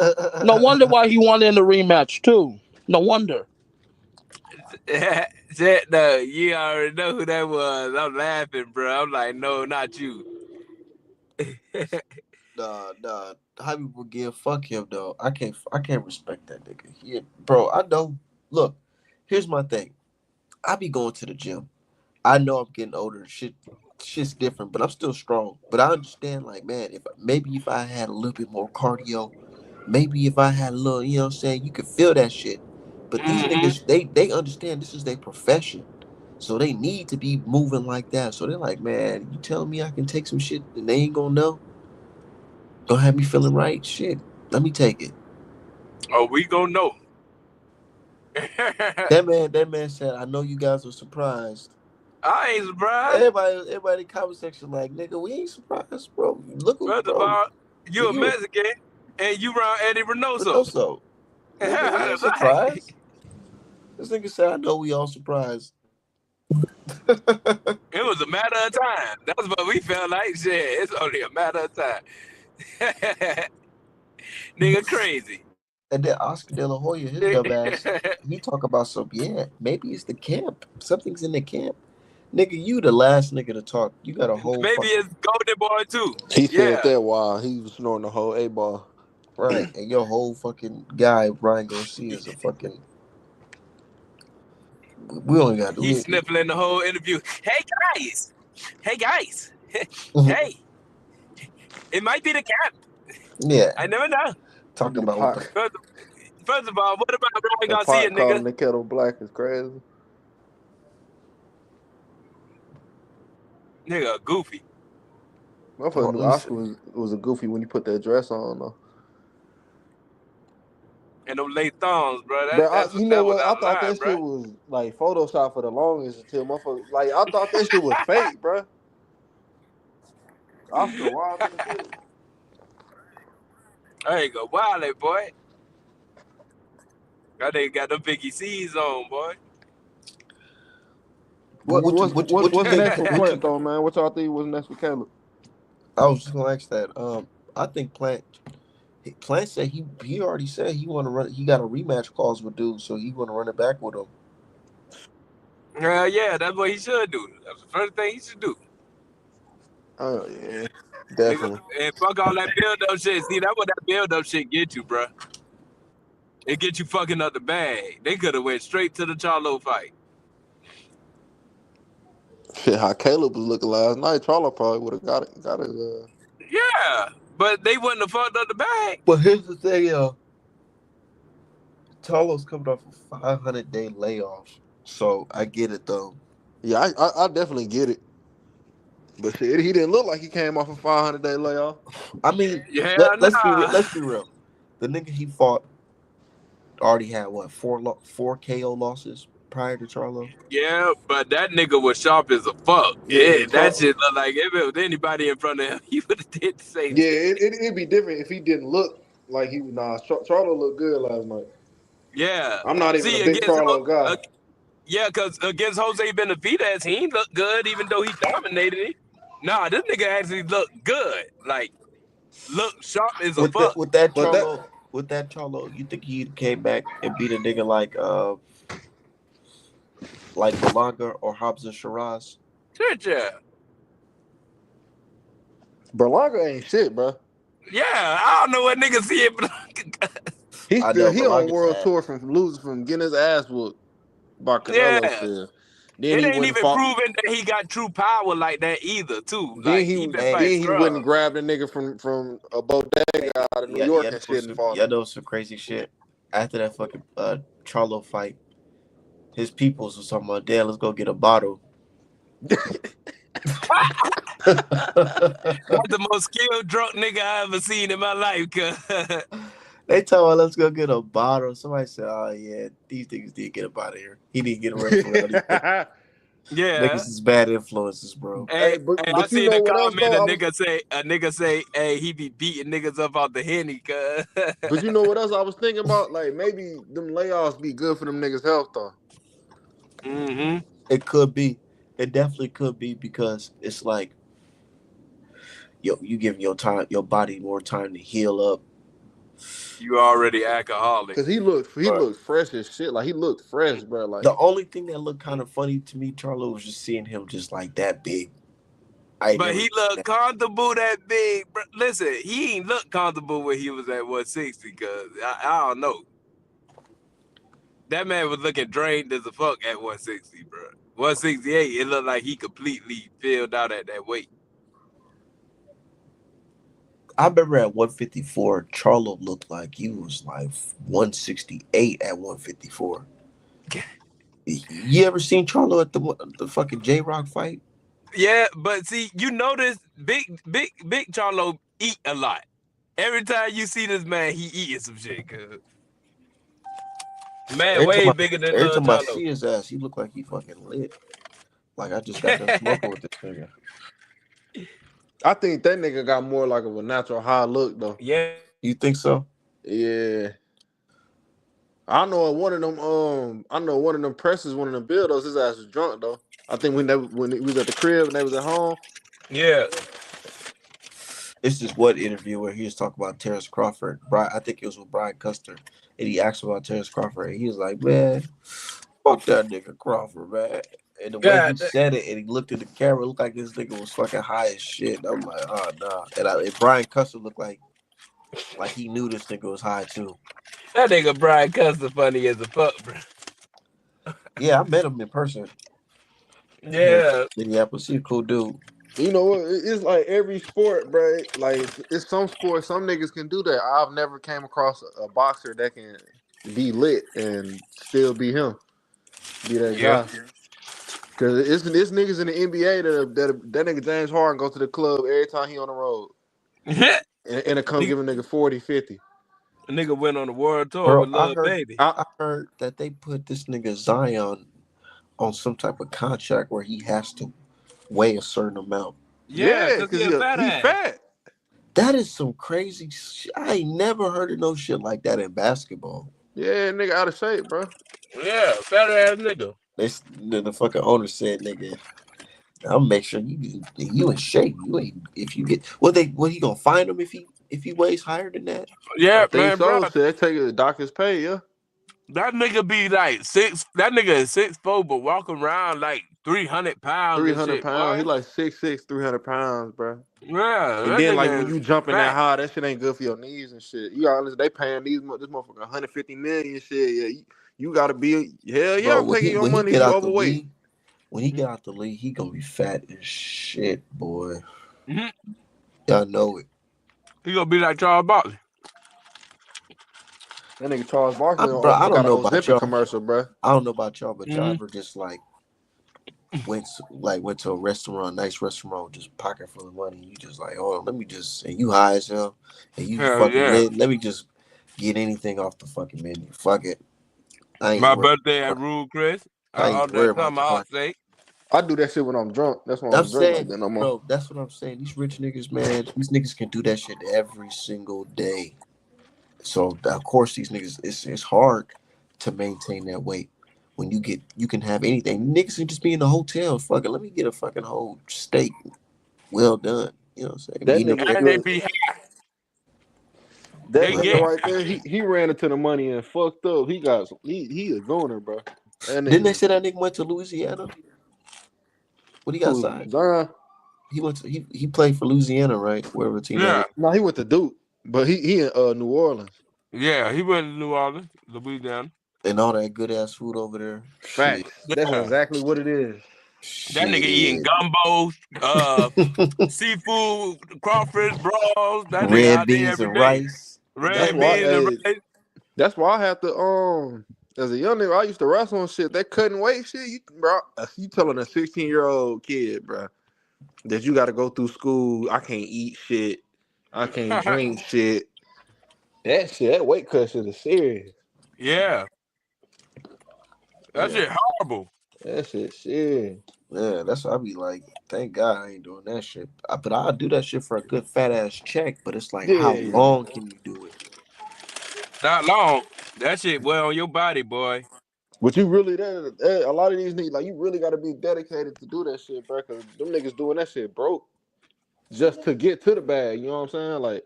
No wonder why he won in the rematch too. No wonder. Shit, no. You already know who that was. I'm laughing, bro. I'm like, no, not you. Nah. Javi Munguia, fuck him though. I can't respect that nigga. Bro, I know. Look, here's my thing. I be going to the gym. I know I'm getting older. Shit's different, but I'm still strong. But I understand, like, man, if I had a little bit more cardio, maybe if I had a little, you know what I'm saying, you could feel that shit. But these Mm-hmm. niggas, they understand this is their profession. So they need to be moving like that. So they're like, man, you telling me I can take some shit and they ain't gonna know? Gonna have me feeling right? Shit. Let me take it. Oh, we gonna know. That man said, I know you guys were surprised. I ain't surprised. Everybody in the comment section like, nigga, we ain't surprised, bro. Look, First of bro, all, you a nigga, Mexican and you around Eddie Reynoso. Renoso. Nigga, we ain't Like, surprised. This nigga said, I know we all surprised. it was a matter of time. That's what we felt like. Shit, it's only a matter of time. Nigga crazy. And then Oscar De La Hoya, his dumb ass, he talk about some, yeah, maybe it's the camp. Something's in the camp. Nigga, you the last nigga to talk. You got a whole Maybe fucking, it's Golden Boy too. He said Yeah, that while he was snoring the whole A ball. right. And your whole fucking guy, Ryan Garcia, is a fucking, we only got, he's sniffling the whole interview. Guys, hey guys, hey, it might be the cap. yeah, I never know. talking The about what the, pot, First of all, what about Ryan the Garcia, pot nigga? calling the kettle black is crazy. Nigga, goofy. Motherfucker hold knew on, let me see. Oscar was a goofy when he put that dress on though. And them late thongs, bro. Bro, you know That was what? I out of thought line, that shit bro. was like Photoshop for the longest until motherfucker. Like I thought that shit was fake, bro. Oscar wild as shit. There you go, Wiley, boy. That nigga got them Biggie C's on, boy. But what you What's think? next for What you? Plant though, man? What y'all think was next for Caleb? I was just gonna ask that. I think Plant said he already said he want to run. He got a rematch clause with dude, so he want to run it back with him. Yeah, that's what he should do. That's the first thing he should do. Oh yeah, Nigga, definitely. and fuck all that build up shit. See, that's what that build up shit get you, bruh. It get you fucking up the bag. They could have went straight to the Charlo fight. Shit, how Caleb was looking last night, Charlo probably would have got it. Yeah, but they wouldn't have fucked up the bag. But here's the thing, Talo's coming off a 500-day layoff, so I get it though. Yeah, I definitely get it. But shit, he didn't look like he came off a 500-day layoff. I mean, Yeah, let's be nah. let's be real. The nigga he fought already had what four KO losses prior to Charlo. Yeah, but that nigga was sharp as a fuck. Yeah, That shit look like if it was anybody in front of him, he would have did the same yeah, shit. it'd be different if he didn't look like he was. Nah, Charlo looked good last night. Yeah. I'm not even a See, big Charlo guy. yeah, because against Jose Benavidez, he ain't look good even though he dominated it. Nah, this nigga actually looked good. Like, look sharp as a With fuck. that But that, Charlo, you think he came back and beat a nigga like Malanga or Hobbs and Shiraz? Shit, yeah. Berlanga ain't shit, bro. Yeah, I don't know what niggas see it, but He I still know he on Berlanga's world ass. tour from losing from getting his ass whooped by Canelo yeah. still. Then It he ain't wouldn't even fought. proven that he got true power like that either, too. Then Like, he he been Hey, fighting then he wouldn't scrubs. grab the nigga from a bodega out of New yeah, York and shit and fought him. know some crazy shit. After that fucking Charlo fight, his peoples was talking about, damn, let's go get a bottle. That's the most skilled drunk nigga I ever seen in my life, cuz. They told me, let's go get a bottle. Somebody said, oh, yeah, these niggas did get up out of here. He didn't get away from all these niggas. Yeah. Niggas is bad influences, bro. Hey, Hey, but I but you seen know a what else comment. though? A nigga say, hey, he be beating niggas up out the henny, cuz. But you know what else I was thinking about? Like maybe them layoffs be good for them niggas' health though. Mm-hmm. It could be. It definitely could be because it's like, yo, you give your body more time to heal up. You already alcoholic. Cause he Right. looked fresh as shit. Like he looked fresh, bro. Like The only thing that looked kind of funny to me, Charlo, was just seeing him just like that big. I ain't But never he seen looked that. comfortable that big. Listen, he ain't look comfortable when he was at 160, cuz I don't know. That man was looking drained as a fuck at 160, bro. 168, it looked like he completely filled out at that weight. I remember at 154, Charlo looked like he was like 168 at 154. You ever seen Charlo at the fucking J Rock fight? Yeah, but see, you notice big Charlo eat a lot. Every time you see this man, he eating some shit, cuz. Man, Every time way I, bigger than every Lil time I Charlo. see his ass, he look like he fucking lit. Like I just got done smoking with this nigga. I think that nigga got more like of a natural high look though. Yeah. You think so? Yeah. I know one of them presses, one of them builders, his ass was drunk though. I think when he was at the crib and they was at home. Yeah. It's just one interview where he was talking about Terrence Crawford. Brian, I think it was with Brian Custer, and he asked about Terrence Crawford, and he was like, "Man, fuck that nigga Crawford, man." And the way he God. said it, and he looked at the camera, it looked like this nigga was fucking high as shit. And I'm like, oh nah. And Brian Custer looked like he knew this nigga was high too. That nigga Brian Custer funny as a fuck, bro. Yeah, I met him in person here in Yeah. Minneapolis. He's a cool dude. You know what? It's like every sport, bro. Like it's some sports, some niggas can do that. I've never came across a boxer that can be lit and still be him, be that Yeah. guy. Cause it's niggas in the NBA that nigga James Harden go to the club every time he on the road and it come nigga, give a nigga 40, 50. nigga went on the world tour Bro, with Lil Baby. I, I heard that they put this nigga Zion on some type of contract where he has to weigh a certain amount. Yeah, yeah, cause cause he a fat he ass. fat. That is some crazy shit. I ain't never heard of no shit like that in basketball. Yeah, nigga out of shape, bro. Yeah, fat ass nigga. The fucking owner said, "Nigga, I'll make sure you in shape. You ain't if you get what he gonna find him if he weighs higher than that? I Yeah, think man, bro. so. Shit, they take the doctor's pay, yeah. That nigga be like six. That nigga is 6'4", but walk around like 300 pounds and 300 shit, pounds. He boy. like 6'6", 300 pounds, bro. Yeah, And that then like nigga when is you jumping that fat. high, that shit ain't good for your knees and shit. You gotta listen, they paying this motherfucker 150 million shit. Yeah, you gotta be hell yeah, Bro, I'm taking your when he money if get you out the overweight. league, he gonna be fat as shit, boy. Mhm. Y'all know it. He gonna be like Charles Barkley. That nigga Charles Barkley Bro, I got don't a know about Ozempic y'all. commercial, bro. I don't know about y'all, but y'all Mhm. ever just like went to a restaurant, nice restaurant, just pocket full of money. You just like, oh, let me just and you high as hell, and you Hell fucking yeah. lit. Let me just get anything off the fucking menu. Fuck it. I ain't My worried. birthday at Rule Chris. I I ain't ordered worried that about the tomahawk pocket. steak. I do that shit when I'm drunk. That's why I I'm don't drink like saying, that no more. bro, that's what I'm saying. These rich niggas, man, these niggas can do that shit every single day. So of course these niggas, it's hard to maintain that weight. When you can have anything. Niggas can just be in the hotel. Fuck it, let me get a fucking whole steak, well done. You know what I'm saying? That Eating a nigga And they look, be that they well, nigga get right there, he ran into the money and fucked up. He a goner, bro. That didn't they nigga say that nigga went to Louisiana when he got who signed? Zion? He played for Louisiana, right? Wherever team that is. yeah. No, he went to Duke, but he in New Orleans. Yeah, he went to New Orleans, Louisiana. And all that good ass food over there. Shit. Facts. That's Yeah. exactly what it is. That nigga eating Shit. gumbo, seafood, crawfish, brawls. That nigga Red out there beans every and day. rice. That's Red why. beans and Hey, rice. that's why I have to. As a young nigga, I used to wrestle and shit. That cutting weight shit, you telling a 16-year-old kid, bro, that you got to go through school. I can't eat shit. I can't drink shit. That weight cut shit is serious. Yeah, that Yeah. shit horrible. That shit serious. Yeah, that's what I be like. Thank God I ain't doing that shit. But I'll do that shit for a good fat ass check. But it's like, how Yeah. long can you do it? Not long. That shit well on your body, boy. But you really a lot of these niggas like you really got to be dedicated to do that shit, bro. Cause them niggas doing that shit broke just to get to the bag. You know what I'm saying? Like,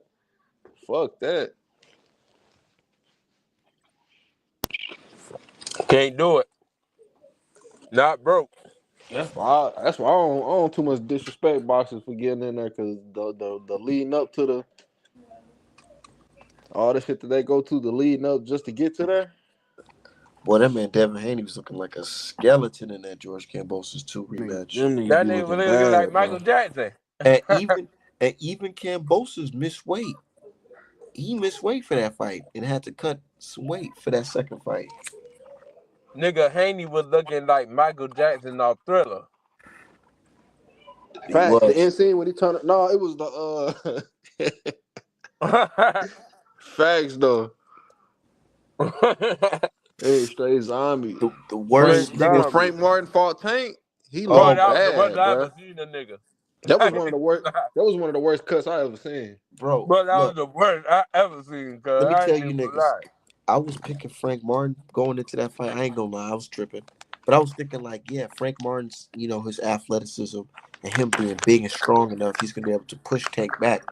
fuck that. Can't do it. Not broke. That's why I don't too much disrespect boxers for getting in there because the leading up to the all the shit that they go to the leading up just to get to there. Boy, that man Devin Haney was looking like a skeleton in that George Kambosos 2 rematch. Them niggas That be nigga was looking looking like bad, Michael bro. Jackson. And even Kambosos missed weight. He missed weight for that fight and had to cut some weight for that second fight. Nigga Haney was looking like Michael Jackson off Thriller. He Facts. The was. end scene when he turned. No, it was the facts though. Hey, straight zombie. The Frank worst Straight when nigga. zombie. Frank Martin fought Tank, he Boy, Oh looked that my was the worst bad, I ever bro. seen a nigga. That was one of the worst. That was one of the worst cuts I ever seen. bro, But that was look, the worst I ever seen, cuz let me I tell ain't you even niggas. lie. I was picking Frank Martin going into that fight. I ain't gonna lie, I was tripping. But I was thinking like, yeah, Frank Martin's, his athleticism and him being big and strong enough, he's gonna be able to push Tank back.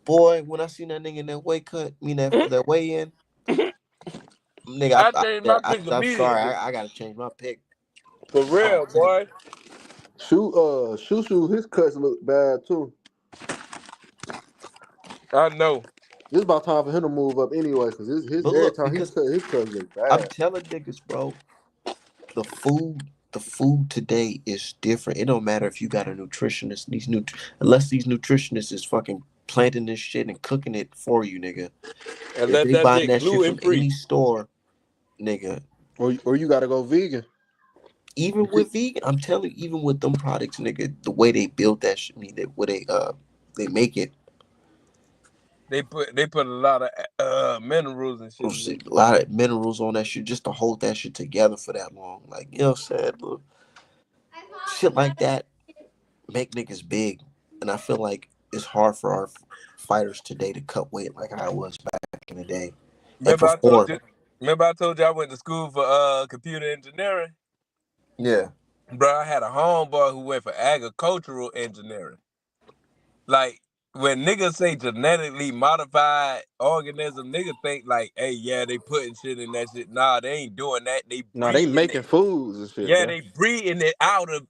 Boy, when I seen that nigga in that weight cut, that weigh in, nigga, I changed my pick I'm sorry, immediately. I gotta change my pick. For I real, can't. boy. Shushu, his cuts look bad too. I know. It's about time for him to move up anyway, cause his But every look, time he because cut, his cuts look I'm bad. telling niggas, bro, the food, the food today is different. It don't matter if you got a nutritionist, unless these nutritionists is fucking planting this shit and cooking it for you, nigga. And If let they that buying bitch that shit gluten from free. any store, nigga, Or you gotta go vegan. even with vegan, I'm telling you, even with them products, nigga, the way they build that shit, the way they make it, They put a lot of minerals and shit in it. a lot of minerals on that shit just to hold that shit together for that long. Like, you know what I'm saying? Look, shit like that make niggas big. And I feel like it's hard for our fighters today to cut weight like I was back in the day and Remember I told perform. you? Remember I told you I went to school for computer engineering? Yeah. Bro, I had a homeboy who went for agricultural engineering. Like, when niggas say genetically modified organism, niggas think like, hey, yeah, they putting shit in that shit. Nah, they ain't doing that. They Nah, they breeding it. making foods and shit, Yeah, bro. they breeding it out of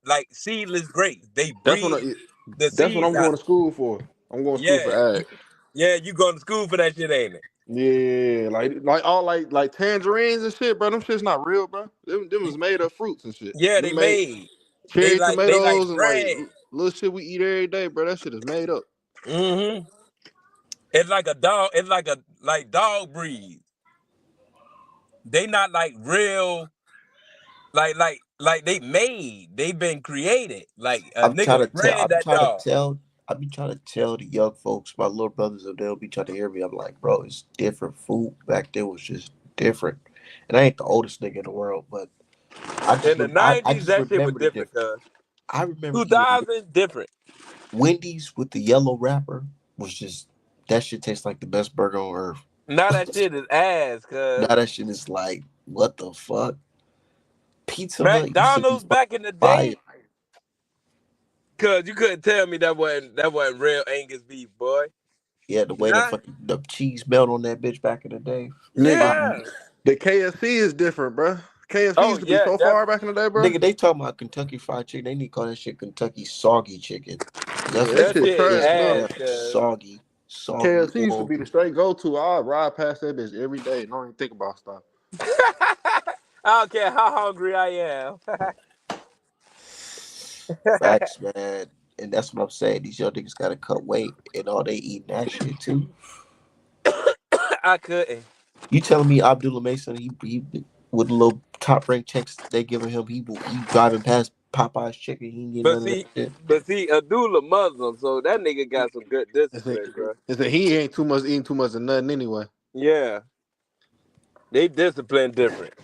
like seedless grapes. They That's what breed the that's what seeds I'm out. going to school for. I'm going to school Yeah, for ag. yeah, you going to school for that shit, ain't it? Yeah, like all like tangerines and shit, bro. Them shit's not real, bro. Them was made of fruits and shit. Yeah, they Them made made. cherry They like tomatoes and like bread. little shit we eat every day, bro. That shit is made up. Mm-hmm. It's like a dog. It's like dog breeds. They not like real. Like they made. They been created. Like a I'm trying nigga to tell. bred that dog. I be trying to tell the young folks, my little brothers, if they'll be trying to hear me. I'm like, bro, it's different. Food back then was just different. And I ain't the oldest nigga in the world, but In the I '90s, just that shit was remember the different. difference. Cause I remember eating 2000 different. Wendy's with the yellow wrapper was just that shit tastes like the best burger on earth. Now that shit is ass. Cause Now that shit is like, what the fuck? Pizza Hut used to be McDonald's back in the fire. day. Cause you couldn't tell me that wasn't real Angus beef, boy. Yeah, the way Nah. the cheese melt on that bitch back in the day. Fire. Nigga, Yeah. the KFC is different, bro. KFC Oh used to be yeah, so far back in the day, bro. Nigga, they talking about Kentucky Fried Chicken. They need to call that shit Kentucky Soggy Chicken. Cause that's Yeah, what that the that shit fuck shit it is is. trash now. ass. Goddamn Cause soggy, KFC used to be the straight go to. I ride past that bitch every day. Don't even think about stuff. I don't care how hungry I am. facts, man. And that's what I'm saying. These young niggas gotta cut weight, and all they eating that shit too. I couldn't. You telling me Abdullah Mason, he with the little top rank checks they giving him, he driving past Popeye's chicken, he ain't getting But none of that see, shit. but see, Abdullah Muslim, so that nigga got some good It's a, discipline, bro. it's a he ain't too much eating too much of nothing anyway. Yeah, they discipline different.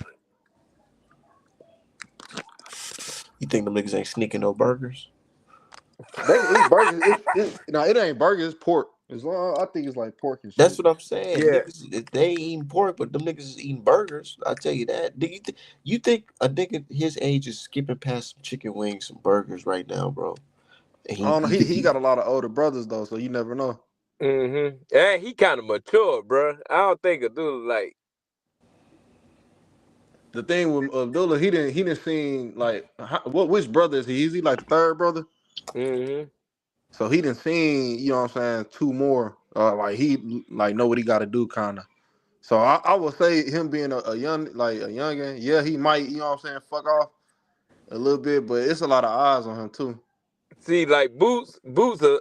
You think them niggas ain't sneaking no burgers? They can eat burgers. It ain't burgers. It's pork. As long I think it's like pork and That's shit. what I'm saying. Yeah. Niggas, they ain't eating pork, but them niggas is eating burgers. I tell you that. You think a nigga his age is skipping past some chicken wings, some burgers right now, bro? And I don't know. you think He got a lot of older brothers though, so you never know. Mm-hmm. And he kind of mature, bro. I don't think Abdullah like. The thing with Abdullah, he didn't seem like which brother is he? Is he like the third brother? Mm-hmm. So he didn't seen, you know what I'm saying, two more. Like he like know what he got to do, kind of. So I would say him being a young like a youngin, yeah, he might, you know what I'm saying, fuck off a little bit, but it's a lot of eyes on him too. See, like Boots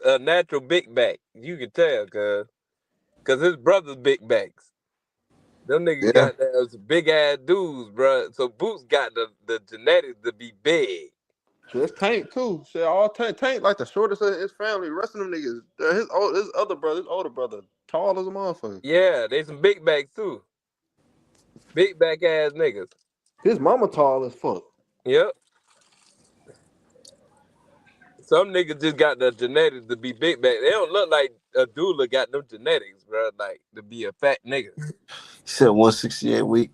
a natural big back. You can tell, cause his brother's big backs. Them niggas yeah. got those big ass dudes, bro. So Boots got the genetics to be big. So it's Tank too. Shit, all Tank like the shortest of his family. The rest of them niggas, his other brother, his older brother, tall as a motherfucker. Yeah, they some big backs too. Big back ass niggas. His mama tall as fuck. Yep. Some niggas just got the genetics to be big back. They don't look like Abdullah got them genetics, bro. Like to be a fat nigga. He said 168 week.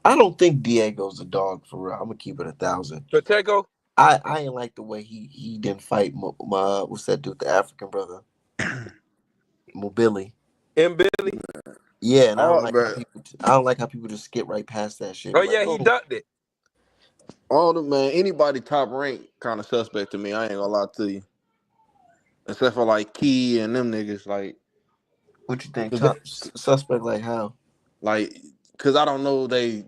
I don't think Diego's a dog for real. I'm gonna keep it 1,000. Pacheco I ain't like the way he didn't fight my what's that dude, the African brother, Mobili. and Billy. Yeah, and All bro, I don't like how people just skip right past that shit. Oh Be like, yeah, he oh, ducked it. all the man, anybody top rank kind of suspect to me. I ain't gonna lie to you, except for like Key and them niggas, what you think? 'cause they, Top suspect like how? like, cause I don't know they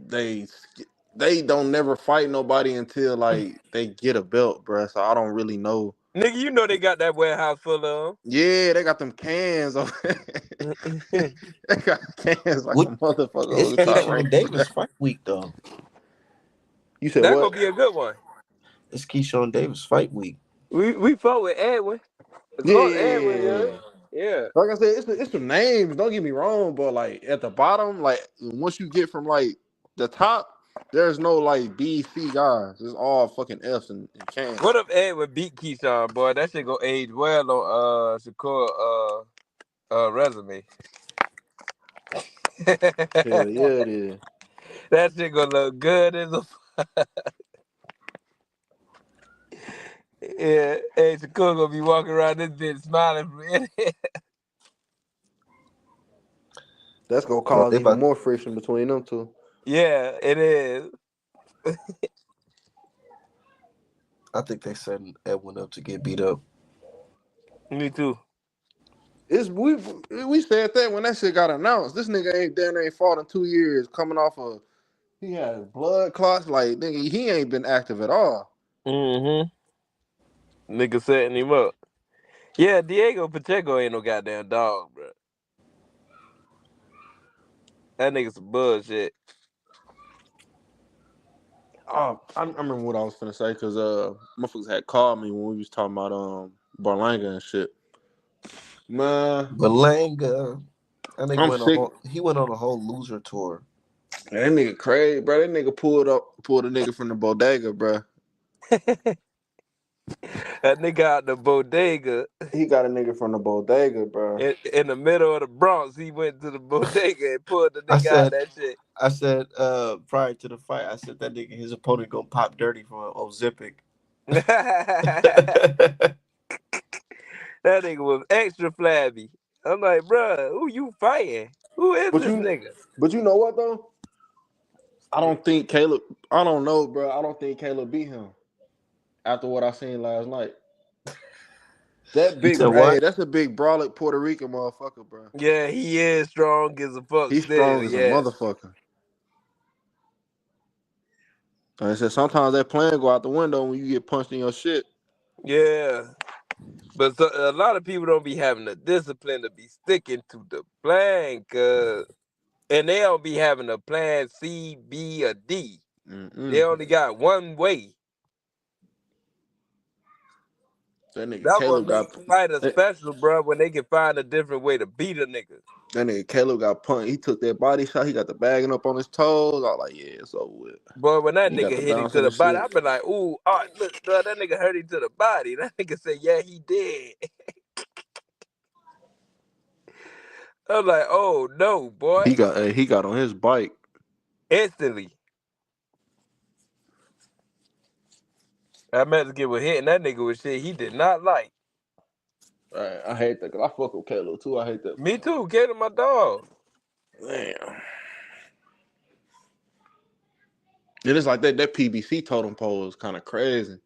don't never fight nobody until like they get a belt, bruh. So I don't really know. Nigga, you know they got that warehouse full of Yeah, they got them cans on. them. They got cans like a What? motherfucker on It's the top Keyshawn rank. Davis fight week though. You said That what? gonna be a good one. It's Keyshawn Davis fight week. We fought with Edwin. It's Yeah, called yeah, Edwin, yeah, yeah. yeah. Yeah. Like I said, it's some names. Don't get me wrong, but like at the bottom, like once you get from like the top, there's no like B, C guys. It's all fucking F's and cans. What if Edwin beat Keyshawn, boy? That shit gonna age well on Shakur resume. Hell yeah, it is. That shit gonna look good as a yeah. Hey, Shakur gonna be walking around this bitch smiling from in here. That's gonna Well, cause they even about. more friction between them two. Yeah, it is. I think they setting Edwin up to get beat up. Me too. It's we said that when that shit got announced. This nigga ain't down there ain't fought in 2 years, coming off of he had blood clots. Like nigga, he ain't been active at all. Mm-hmm. Nigga setting him up. Yeah, Diego Pacheco ain't no goddamn dog, bro. That nigga some bullshit. Oh, I remember what I was finna say because motherfuckers had called me when we was talking about Berlanga and shit. Man, Belanga. That nigga I'm went a sick. whole. He went on a whole loser tour. That nigga crazy, bro. That nigga pulled a nigga from the bodega, bro. That nigga out the bodega He got a nigga from the bodega, bro. in the middle of the Bronx. He went to the bodega and pulled the I nigga out said. that shit. I said. Prior to the fight, I said that nigga, his opponent gonna pop dirty from Ozempic. That nigga was extra flabby. I'm like, bruh, who you fighting? Who is But this you, nigga? but you know what though? I don't think Caleb. I don't know, bro. I don't think Caleb beat him after what I seen last night. That You big, said hey, what? that's a big brolic Puerto Rican motherfucker, bro. Yeah, he is strong as a fuck He's still, strong as a yes. motherfucker. And I said sometimes that plan go out the window when you get punched in your shit. Yeah. But a lot of people don't be having the discipline to be sticking to the plan, cuz. And they don't be having a plan C, B, or D. They Mm-mm. only got one way. That nigga That what Caleb got make fighters that, special, bro, when they can find a different way to beat a nigga. that nigga Caleb got punched. He took that body shot. He got the bagging up on his toes. I was like, yeah, it's over with. Boy, when that He got nigga the hit him bounce to in the the body, shit. I been like, ooh, oh, look, bro, that nigga hurt him to the body. That nigga said, yeah, he did. I'm like, oh no, boy. He got on his bike. Instantly. That Mexican was hitting that nigga with shit he did not like. I hate that because I fuck with Caleb too. I hate that Me for too, Kato, my dog. him. Damn. And it's like that PBC totem pole is kind of crazy.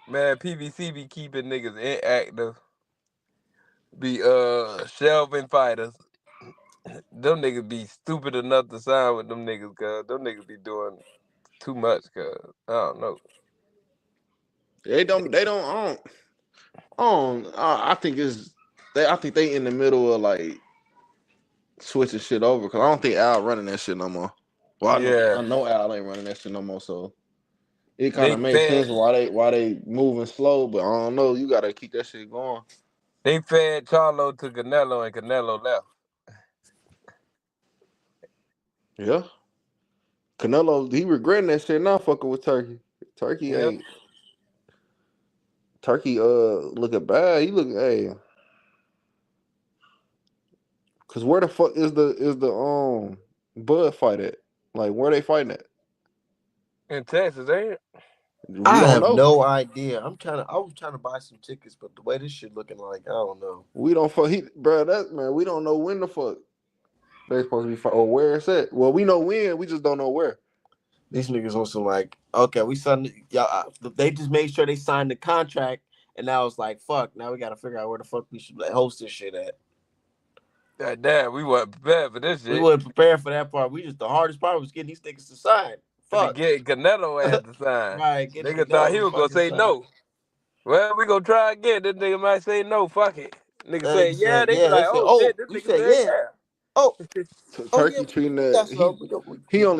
Man, PVC be keeping niggas inactive. Be shelving fighters. Them niggas be stupid enough to sign with them niggas, cuz them niggas be doing too much, cuz. I don't know. They don't. I think I think they in the middle of like switching shit over because I don't think Al running that shit no more. Well, Yeah. I know Al ain't running that shit no more, so it kind They of makes fed sense why they moving slow. But I don't know. You gotta keep that shit going. they fed Charlo to Canelo and Canelo left. Yeah, Canelo he regretting that shit now. Fucking with Turkey. Turkey Yep. ain't Turkey. Looking bad. He look cause where the fuck is the Bud fight at? Like where they fighting at? In Texas, ain't it? We I don't have know. no idea. I was trying to buy some tickets, but the way this shit looking like, I don't know. We don't fuck. Bro, that man. We don't know when the fuck they supposed to be fight or where it's at. Well, we know when. We just don't know where. These niggas also like, okay, we signed. Y'all, they just made sure they signed the contract, and now it's like, fuck. Now we got to figure out where the fuck we should like, host this shit at. God damn, we wasn't prepared for this We shit. weren't prepared for that part. We just the hardest part was getting these niggas to sign. To Fuck. get Canelo ass to sign. Right, getting Nigga thought he Canelo to was gonna fucking say sign. no. Well, we gonna try again. This nigga might say no. Fuck it. Nigga That say nigga yeah. said, They be yeah. They like, said, oh oh, shit. This you nigga said, said yeah. yeah. Oh, oh yeah, Turkey treating we got that some.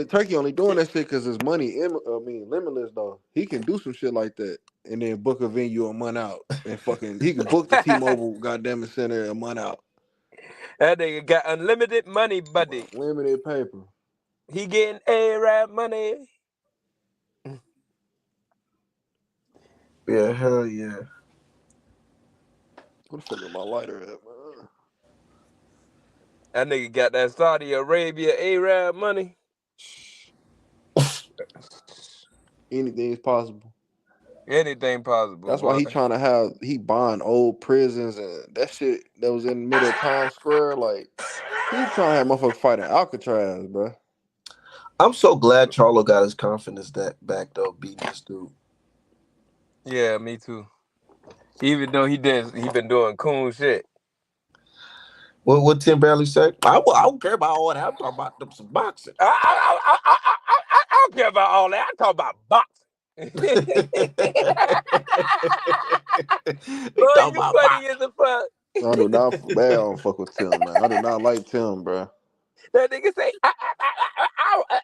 Turkey only doing that shit because his money. Limitless though. He can do some shit like that and then book a venue a month out and fucking he can book the T-Mobile goddamn center a month out. That nigga got unlimited money, buddy. Limited paper. He getting A-Rap money. Yeah, hell yeah. What the fuck is my lighter at, man? That nigga got that Saudi Arabia Arab money. Anything is possible. Anything possible, That's why boy. he buying old prisons and that shit that was in the middle of Times Square. Like he trying to have motherfuckers fighting Alcatraz, bro. I'm so glad Charlo got his confidence that back though, beating this dude. Yeah, me too. Even though he been doing cool shit. What Tim Bradley say? I don't care about all that. I'm talking about them some boxing. I don't care about all that. I talk about boxing. He Boy, talking you about funny boxing. as a fuck. I do not, man, I don't fuck with Tim, man. I do not like Tim, bro. That nigga say,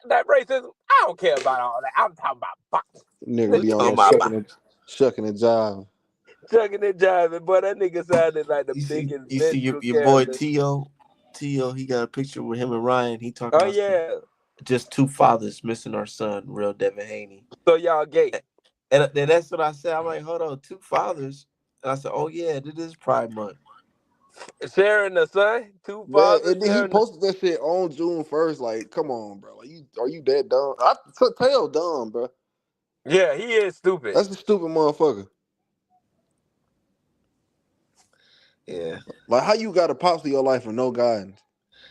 that racism. I don't care about all that. I'm talking about boxing. Nigga He be on talking there about boxing. shucking and jiving. Chucking and jiving, boy. That nigga sounded like the biggest You see minstrel your boy character. Tio, he got a picture with him and Ryan. He talking Oh about some, yeah. just two fathers missing our son, real Devin Haney. So y'all gay. And then that's what I said. I'm like, hold on, two fathers. And I said, oh yeah, this is Pride Month. Sharing the son, two Yeah, fathers and then he sharing the. posted that shit on June 1st. Like, come on, bro. Like, are you that dumb? Tell dumb, bro. Yeah, he is stupid. That's a stupid motherfucker. Yeah. Like, how you got a pops to your life with no guidance?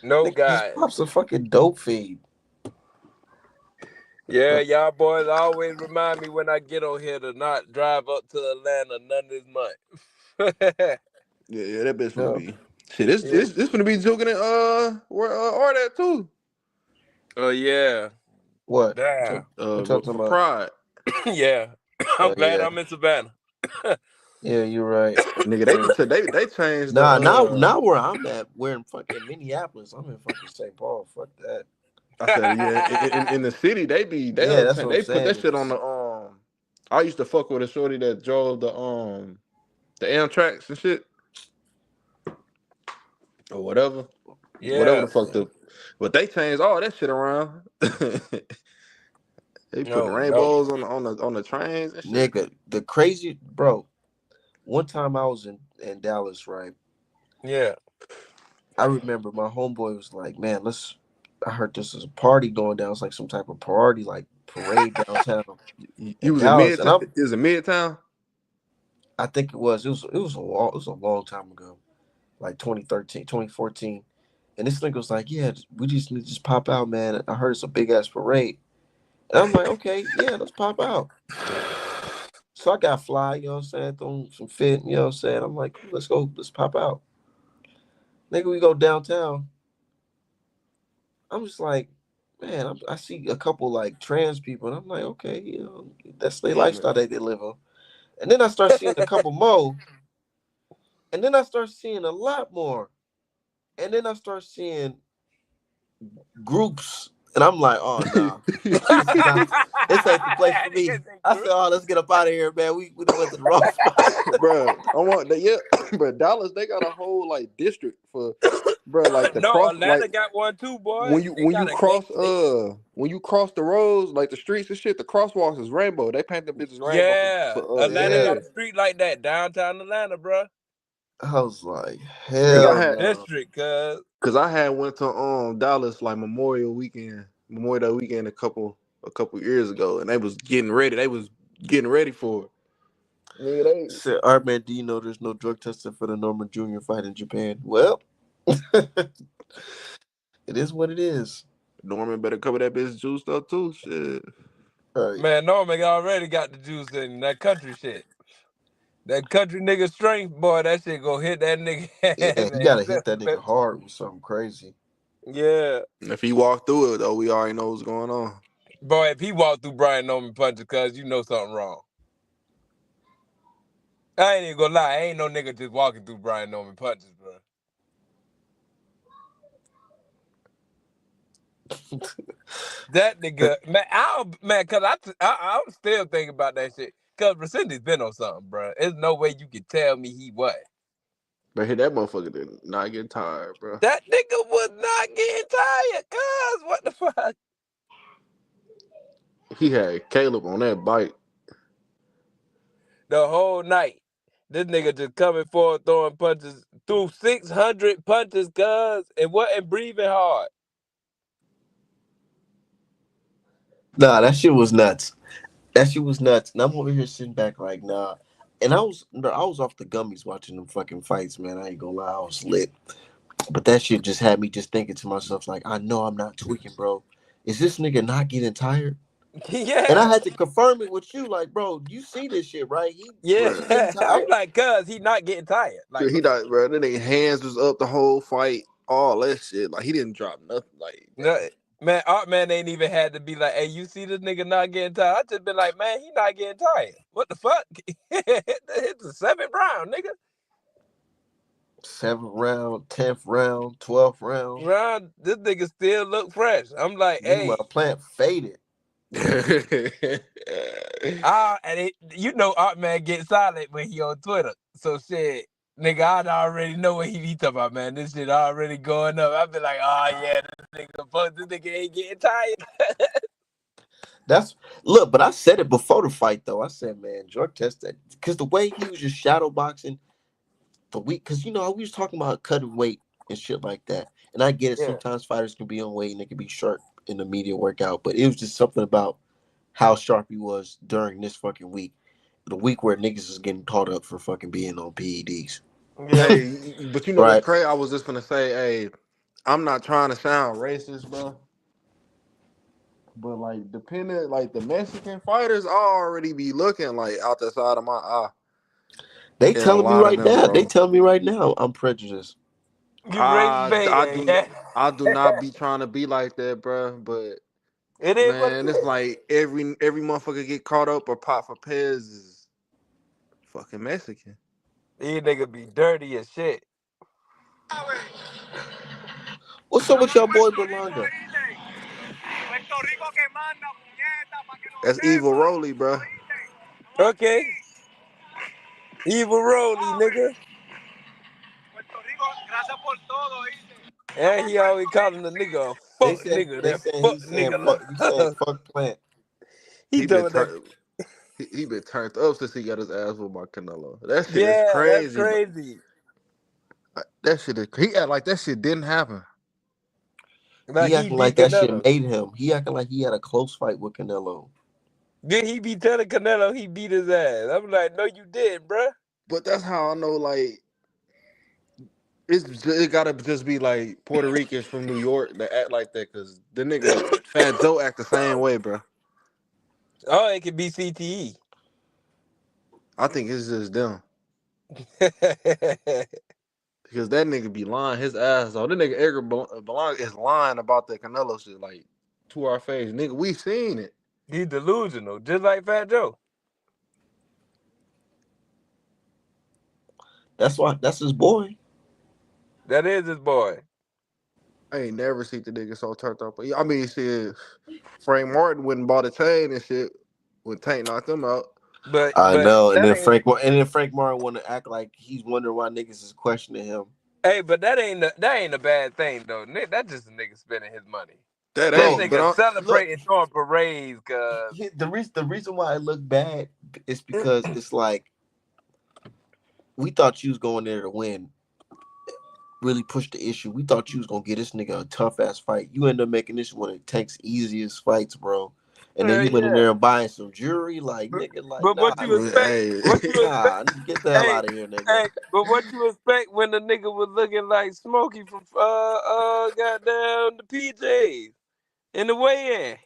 No Nigga, his guy. pops a fucking dope feed. Yeah, y'all boys always remind me when I get on here to not drive up to Atlanta none this month. Yeah, that bitch finna No. be shit. This Yeah. this this finna be joking at where Art at too. Oh yeah. What? Damn. What y'all talking For about? Pride, Yeah. I'm Oh glad yeah. I'm in Savannah. Yeah, you're right. nigga. Yeah. They changed the Nah, now where I'm at, we're in fucking Minneapolis. I'm in fucking St. Paul. Fuck that. I said yeah. In the city Yeah, that's what I'm they put that saying. shit on the I used to fuck with a shorty that drove the Amtrak's and shit or whatever Yeah. the fuck the. But they changed all that shit around. They putting No, no. rainbows on the trains and shit. Nigga, the crazy bro. One time I was in Dallas, right? Yeah. I remember my homeboy was like, "Man, let's." I heard this is a party going down. It's like some type of party, like parade downtown You in was in Dallas, and Midtown. I'm. It was in Midtown. I think it was. It was a long time ago, like 2013, 2014. And this nigga was like, "Yeah, we just need to just pop out, man. I heard it's a big ass parade." And I'm like, "Okay, yeah, let's pop out." So I got fly, you know what I'm saying, throwing some fit, you know what I'm saying. I'm like, cool, let's go, let's pop out. Nigga, we go downtown. I'm just like, man, I see a couple like trans people, and I'm like, okay, that's their Damn it. lifestyle they live on. And then I start seeing a couple more, and then I start seeing a lot more, and then I start seeing groups, and I'm like, oh no, this is not, this ain't the place for me. Nigga say I said, group. oh, let's get up out of here, man. We done went to the wrong spot. Bro, I want that. Yeah, bro. Dallas, they got a whole like district for, bro. Like the No, cross, like Atlanta got one too, boy. when you They when got you a gay. cross when you cross the roads, like the streets and shit, the crosswalks is rainbow. They paint the bitches rainbow Yeah, for Atlanta Yeah, got a street like that downtown Atlanta, bro. I was like, Cause I Nigga, hell had no. district, cuz. cause I had went to Dallas like Memorial Day weekend a couple years ago, and they was getting ready. They was getting ready for it. Nigga, they Said, all right, man, do you know there's no drug testing for the Norman Jr. fight in Japan? Well, it is what it is. Norman better cover that bitch juice up too. Shit. All right. Man, Norman already got the juice in that country shit. That country nigga strength, boy, that shit go hit that nigga Yeah, ass, he man. gotta hit that nigga hard with something crazy. Yeah. If he walked through it though, we already know what's going on. Boy, if he walked through Brian Norman punches, cuz you know something wrong. I ain't even gonna lie, ain't no nigga just walking through Brian Norman punches, bro. That nigga, man, cause I'm still thinking about that shit. Cause Racindi's been on something, bro. There's no way you can tell me he what. But hit that motherfucker did not get tired, bro. That nigga was not getting tired, cuz what the fuck? He had Caleb on that bike. The whole night. This nigga just coming forward throwing punches through 600 punches, cuz, and wasn't breathing hard. Nah, that shit was nuts. That shit was nuts. And I'm over here sitting back like, nah. And I was off the gummies watching them fucking fights, man. I ain't gonna lie, I was lit. But that shit just had me just thinking to myself, like, I know I'm not tweaking, bro. Is this nigga not getting tired? And I Yeah, had to confirm it with you, like, bro, you see this shit, right? He yeah. ain't Bruh. getting I'm tired. like, cuz, he not getting tired. Like, He not, bro. That nigga hands was up the whole fight, all that shit. Like he didn't drop nothing. Like no, damn. man, Art man ain't even had to be like, hey, you see this nigga not getting tired? I just been like, man, he not getting tired. What the fuck? It's the seventh round, nigga. Seventh round, 10th round, 12th round. Round, this nigga still look fresh. I'm like, hey, Meanwhile, Plant faded. and you know, Art man get silent when he on Twitter. So shit, nigga, I already know what he talking about, man. This shit already going up. I be like, oh yeah, this nigga ain't getting tired. That's look, but I said it before the fight though. I said, man, drug test that because the way he was just shadow boxing the week, because we was talking about cutting weight and shit like that. And I get it. Yeah, Sometimes fighters can be on weight and they can be sharp in the media workout, but it was just something about how sharp he was during this fucking week, the week where niggas is getting caught up for fucking being on PEDs, yeah. Hey, but you know what's right? crazy? I was just gonna say, hey, I'm not trying to sound racist, bro. But like depending, like the Mexican fighters, I already be looking like out the side of my eye, They and a telling me lot of right them, now. They bro. telling me right now I'm prejudiced. You race I I baiting, do yeah. I do not be trying to be like that, bro. But It is what it man, it's is. like every motherfucker get caught up or pop for Pez is fucking Mexican. These niggas be dirty as shit. What's up with y'all boy Berlanga? That's evil Rolly, bro. Okay, evil Rolly, nigga. And he always calling the nigga a They fuck said nigga. they That saying fuck he's saying nigga. fuck. He's saying fuck Plant. He He been told that. turned. He been turned up since he got his ass whooped by Canelo. That shit is Yeah, that's crazy, bro. crazy. That shit is. He act like that shit didn't happen. Like He he acting like beat that shit Canelo. made him. He acting like he had a close fight with Canelo. Then he be telling Canelo he beat his ass. I'm like, no, you didn't, bruh. But that's how I know. Like it gotta just be like Puerto Ricans from New York that act like that because the nigga Fat Joe act the same way, bro. Oh, it could be CTE. I think it's just them because that nigga be lying his ass off. That nigga Edgar Belong is lying about that Canelo shit like to our face, nigga. We seen it. He's delusional, just like Fat Joe. That's why. That's his boy. That is his boy. I ain't never seen the nigga so turned up. I mean, shit, Frank Martin went and bought a chain and shit when Tank knocked them out. I But know. And that then ain't. Frank Martin want to act like he's wondering why niggas is questioning him. Hey, but that ain't a bad thing though. That's just a nigga spending his money. That This Bro, ain't, but nigga I, look, celebrating throwing parades, cause the reason why it looked bad is because it's like we thought you was going there to win, really push the issue. We thought you was gonna get this nigga a tough ass fight. You end up making this one of Tank's easiest fights, bro. And then you went in yeah. there and buying some jewelry, like But, nigga, like but nah, what you nigga, expect? hey, What you expect? nah, get the hell Hey, out of here, nigga. hey. But what you expect when the nigga was looking like Smokey from goddamn the PJs in the weigh-in?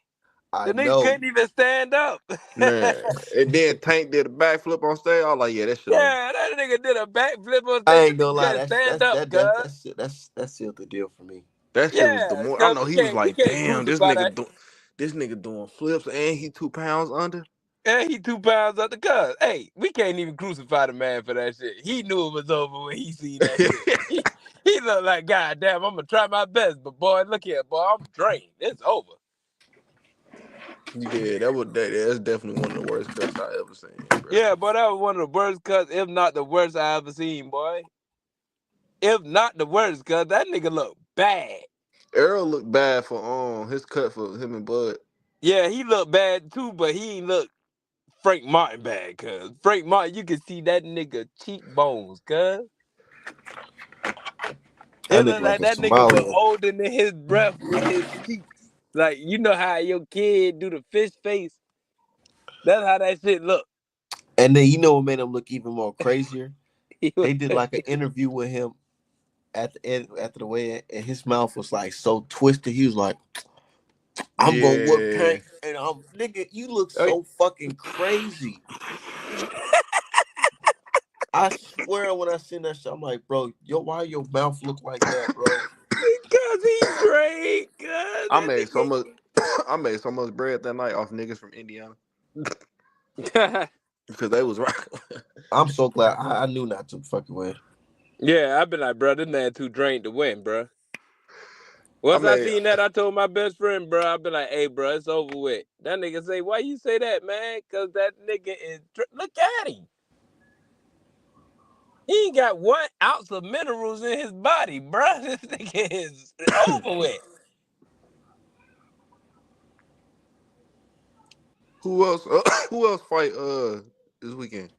I The nigga know. couldn't even stand up. man. And then Tank did a backflip on stage. I was like, yeah, that shit over. Yeah, that nigga did a backflip on I stage. The ain't gonna nigga lie. couldn't That's stand that's up, that that cuz. that's sealed the deal for me. That shit was the Yeah, more. I cuz know we he was can't we like, can't damn, crucify that shit. this nigga doing flips and he 2 pounds under. And he 2 pounds up the cuz. Hey, we can't even crucify the man for that shit. He knew it was over when he seen that shit. He looked like, God damn, I'm gonna try my best, but boy, look here, boy, I'm drained. It's over. Yeah, that's definitely one of the worst cuts I ever seen, bro. Yeah, boy, that was one of the worst cuts, if not the worst I ever seen, boy. If not the worst, cuz that nigga look bad. Errol looked bad for his cut for him and Bud. Yeah, he looked bad too, but he ain't look Frank Martin bad, cuz. Frank Martin, you can see that nigga cheekbones, cuz. That It nigga looked like like a that nigga was Somalian. holding in his breath and his cheeks. Like, you know how your kid do the fish face? That's how that shit look. And then you know what made him look even more crazier? He was They did like an interview with him at the end after the weigh, and his mouth was like so twisted. He was like, "I'm gonna whoop Yeah. Tank," and I'm nigga. You look oh, so fucking crazy. I swear, when I seen that shit, I'm like, bro, yo, why your mouth look like that, bro? because he drank, cuz. I That made so nigga. much I made so much bread that night off niggas from Indiana. Because they was right. I'm so glad I knew not to fucking win. Yeah, I been like, bro, this man too drained to win, bro. I Once I made seen that, I told my best friend, bro, I been like, hey, bro, it's over with. That nigga say, why you say that, man? Because that nigga is, look at him. He ain't got 1 ounce of minerals in his body, bro. This nigga is over with. who else who else fight this weekend?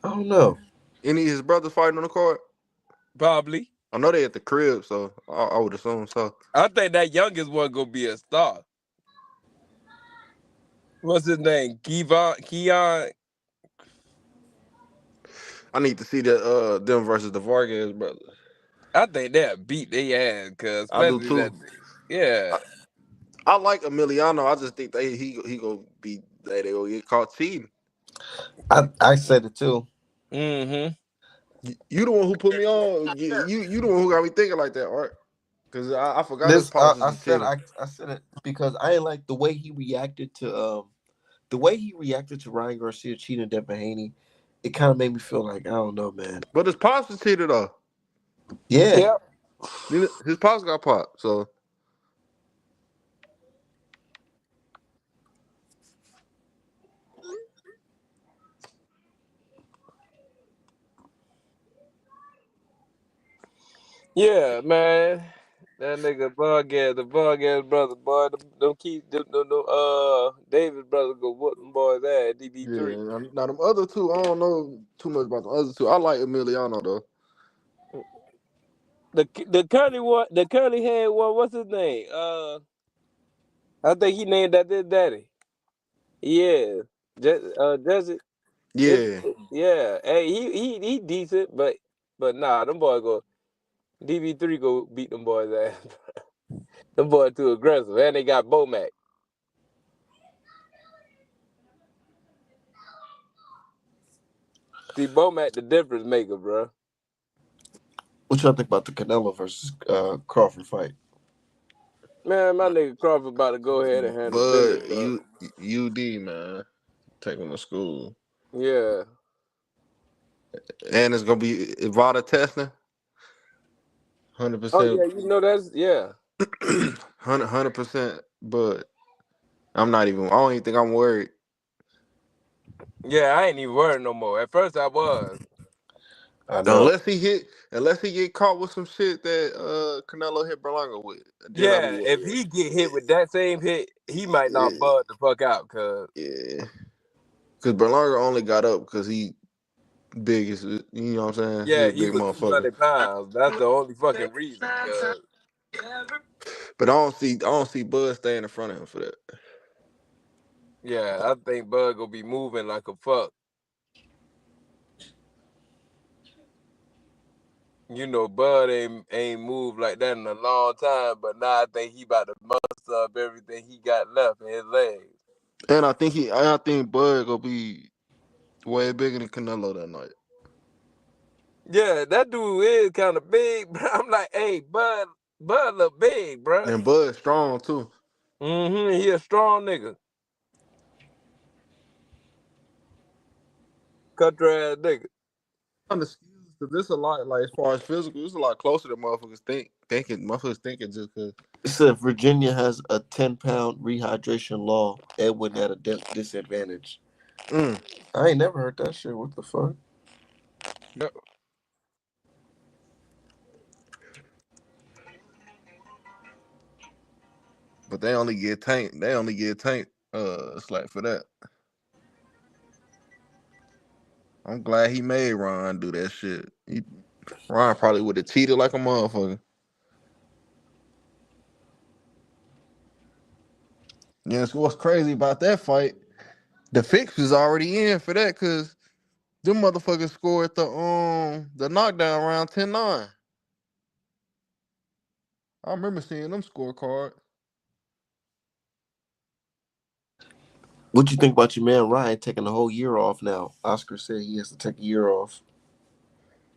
I don't know. Any of his brothers fighting on the card? Probably. I know they at the crib, so I would assume so. I think that youngest one gonna be a star. What's his name? Keon. I need to see the them versus the Vargas brothers. I think they'll beat their ass, cause I do especially that. too. Yeah. I, I like Emiliano. I just think he gonna be they gonna get caught cheating. I said it too. Mm-hmm. You the one who put me on. You the one who got me thinking like that, Art. Because I forgot his This pops I was said cheating. I said it because I ain't like the way he reacted to the way he reacted to Ryan Garcia cheating Devin Haney. It kind of made me feel like I don't know, man. But his pops was cheated though. Yeah, Yep. His pops got popped. So Yeah, man. That nigga the bug ass brother, boy. Them keep David brother go whoop them boys ass, DB3. yeah. Now them other two, I don't know too much about the other two. I like Emiliano though. The curly one, the curly head one, what's his name? I think he named that his daddy. Yeah. Jesse. Yeah. Yeah. Hey, he decent, but nah, them boys go DB3 go beat them boys ass. Them boys too aggressive. And they got Bomac. See, Bomac the difference maker, bro. what y'all think about the Canelo versus Crawford fight? Man, my nigga Crawford about to go ahead and handle business, But bro. UD man, take him to school, Yeah. and it's gonna be Ivana testing, hundred Oh percent, yeah, you know that's yeah. 100%. But I'm not even. I don't even think I'm worried Yeah, I ain't even worried no more. At first I was. I know. unless he get caught with some shit that Canelo hit Berlanga with. Then I'll be Yeah, if worried. he get hit with that same hit, he might not Yeah, bud the fuck out, cuz. yeah. Because Berlanga only got up because he big as you know what I'm saying. He Yeah, a he big was motherfucker. 200 pounds. That's the only fucking reason, cuz. But I don't see Bud staying in front of him for that. Yeah, I think Bud gonna be moving like a fuck. You know, Bud ain't moved like that in a long time, but now I think he about to muster up everything he got left in his legs. And I think Bud gonna be way bigger than Canelo that night. Yeah, that dude is kind of big, bro. I'm like, hey, Bud look big, bro. And Bud strong too. Mm-hmm. He a strong nigga, country ass nigga. On the skills, cause this a lot like as far as physical, it's a lot closer than motherfuckers thinking. Motherfuckers thinking just cause. It said Virginia has a 10-pound rehydration law. Edwin at a disadvantage. Mm. I ain't never heard that shit. What the fuck? Yep. But they only get Tank. They only get Tank slack for that. I'm glad he made Ron do that shit. Ron probably would have cheated like a motherfucker. Yes, what's crazy about that fight? The fix was already in for that because them motherfuckers scored the knockdown round 10-9. I remember seeing them scorecard. What you think about your man Ryan taking the whole year off now? Oscar said he has to take a year off.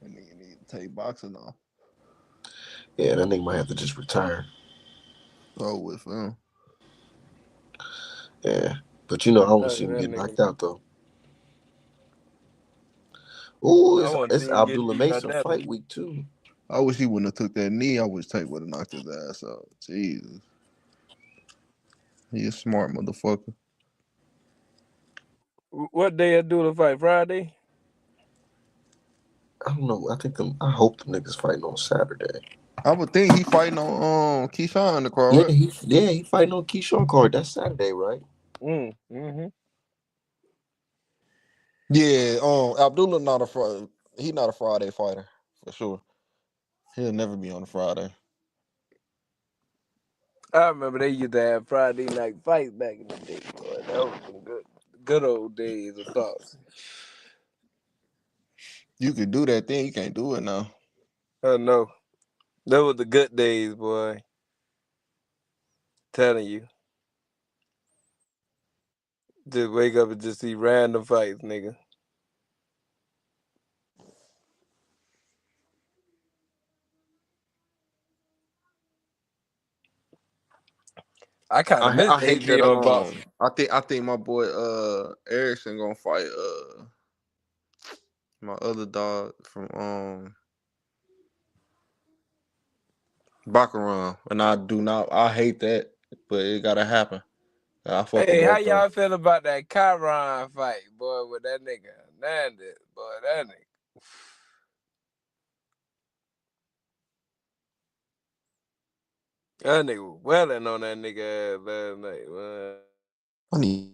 And nigga need to take boxing off. Yeah, that nigga might have to just retire. So with him. Yeah, but you know, I want to That see him get nigga. knocked out though. Ooh, I want to it's see him get Abdullah beat by Mason Devin. fight week too. I wish he wouldn't have took that knee. I wish Tate would have knocked his ass out. Jesus. He a smart motherfucker. What day I do the fight? Friday? I don't know. I hope the niggas fighting on Saturday. I would think he fighting on Keyshawn in the car, Yeah, right? he fighting on Keyshawn card. That's Saturday, right? Mm-hmm. Yeah, Abdullah not a Friday. He not a Friday fighter for sure. He'll never be on a Friday. I remember they used to have Friday night fights back in the day, boy. That was some good old days of boxing. You could do that thing. You can't do it now. I know. That was the good days, boy. Telling you. Just wake up and just see random fights, nigga. I kind of miss I hate that. days on boxing. I think my boy Erickson gonna fight my other dog from Baccarat, and I do not. I hate that, but it gotta happen. I fuck with Hey, how both though. y'all feel about that Chiron fight, boy, with that nigga Hernandez, boy, that nigga. That nigga was welling on that nigga ass last night, man. I need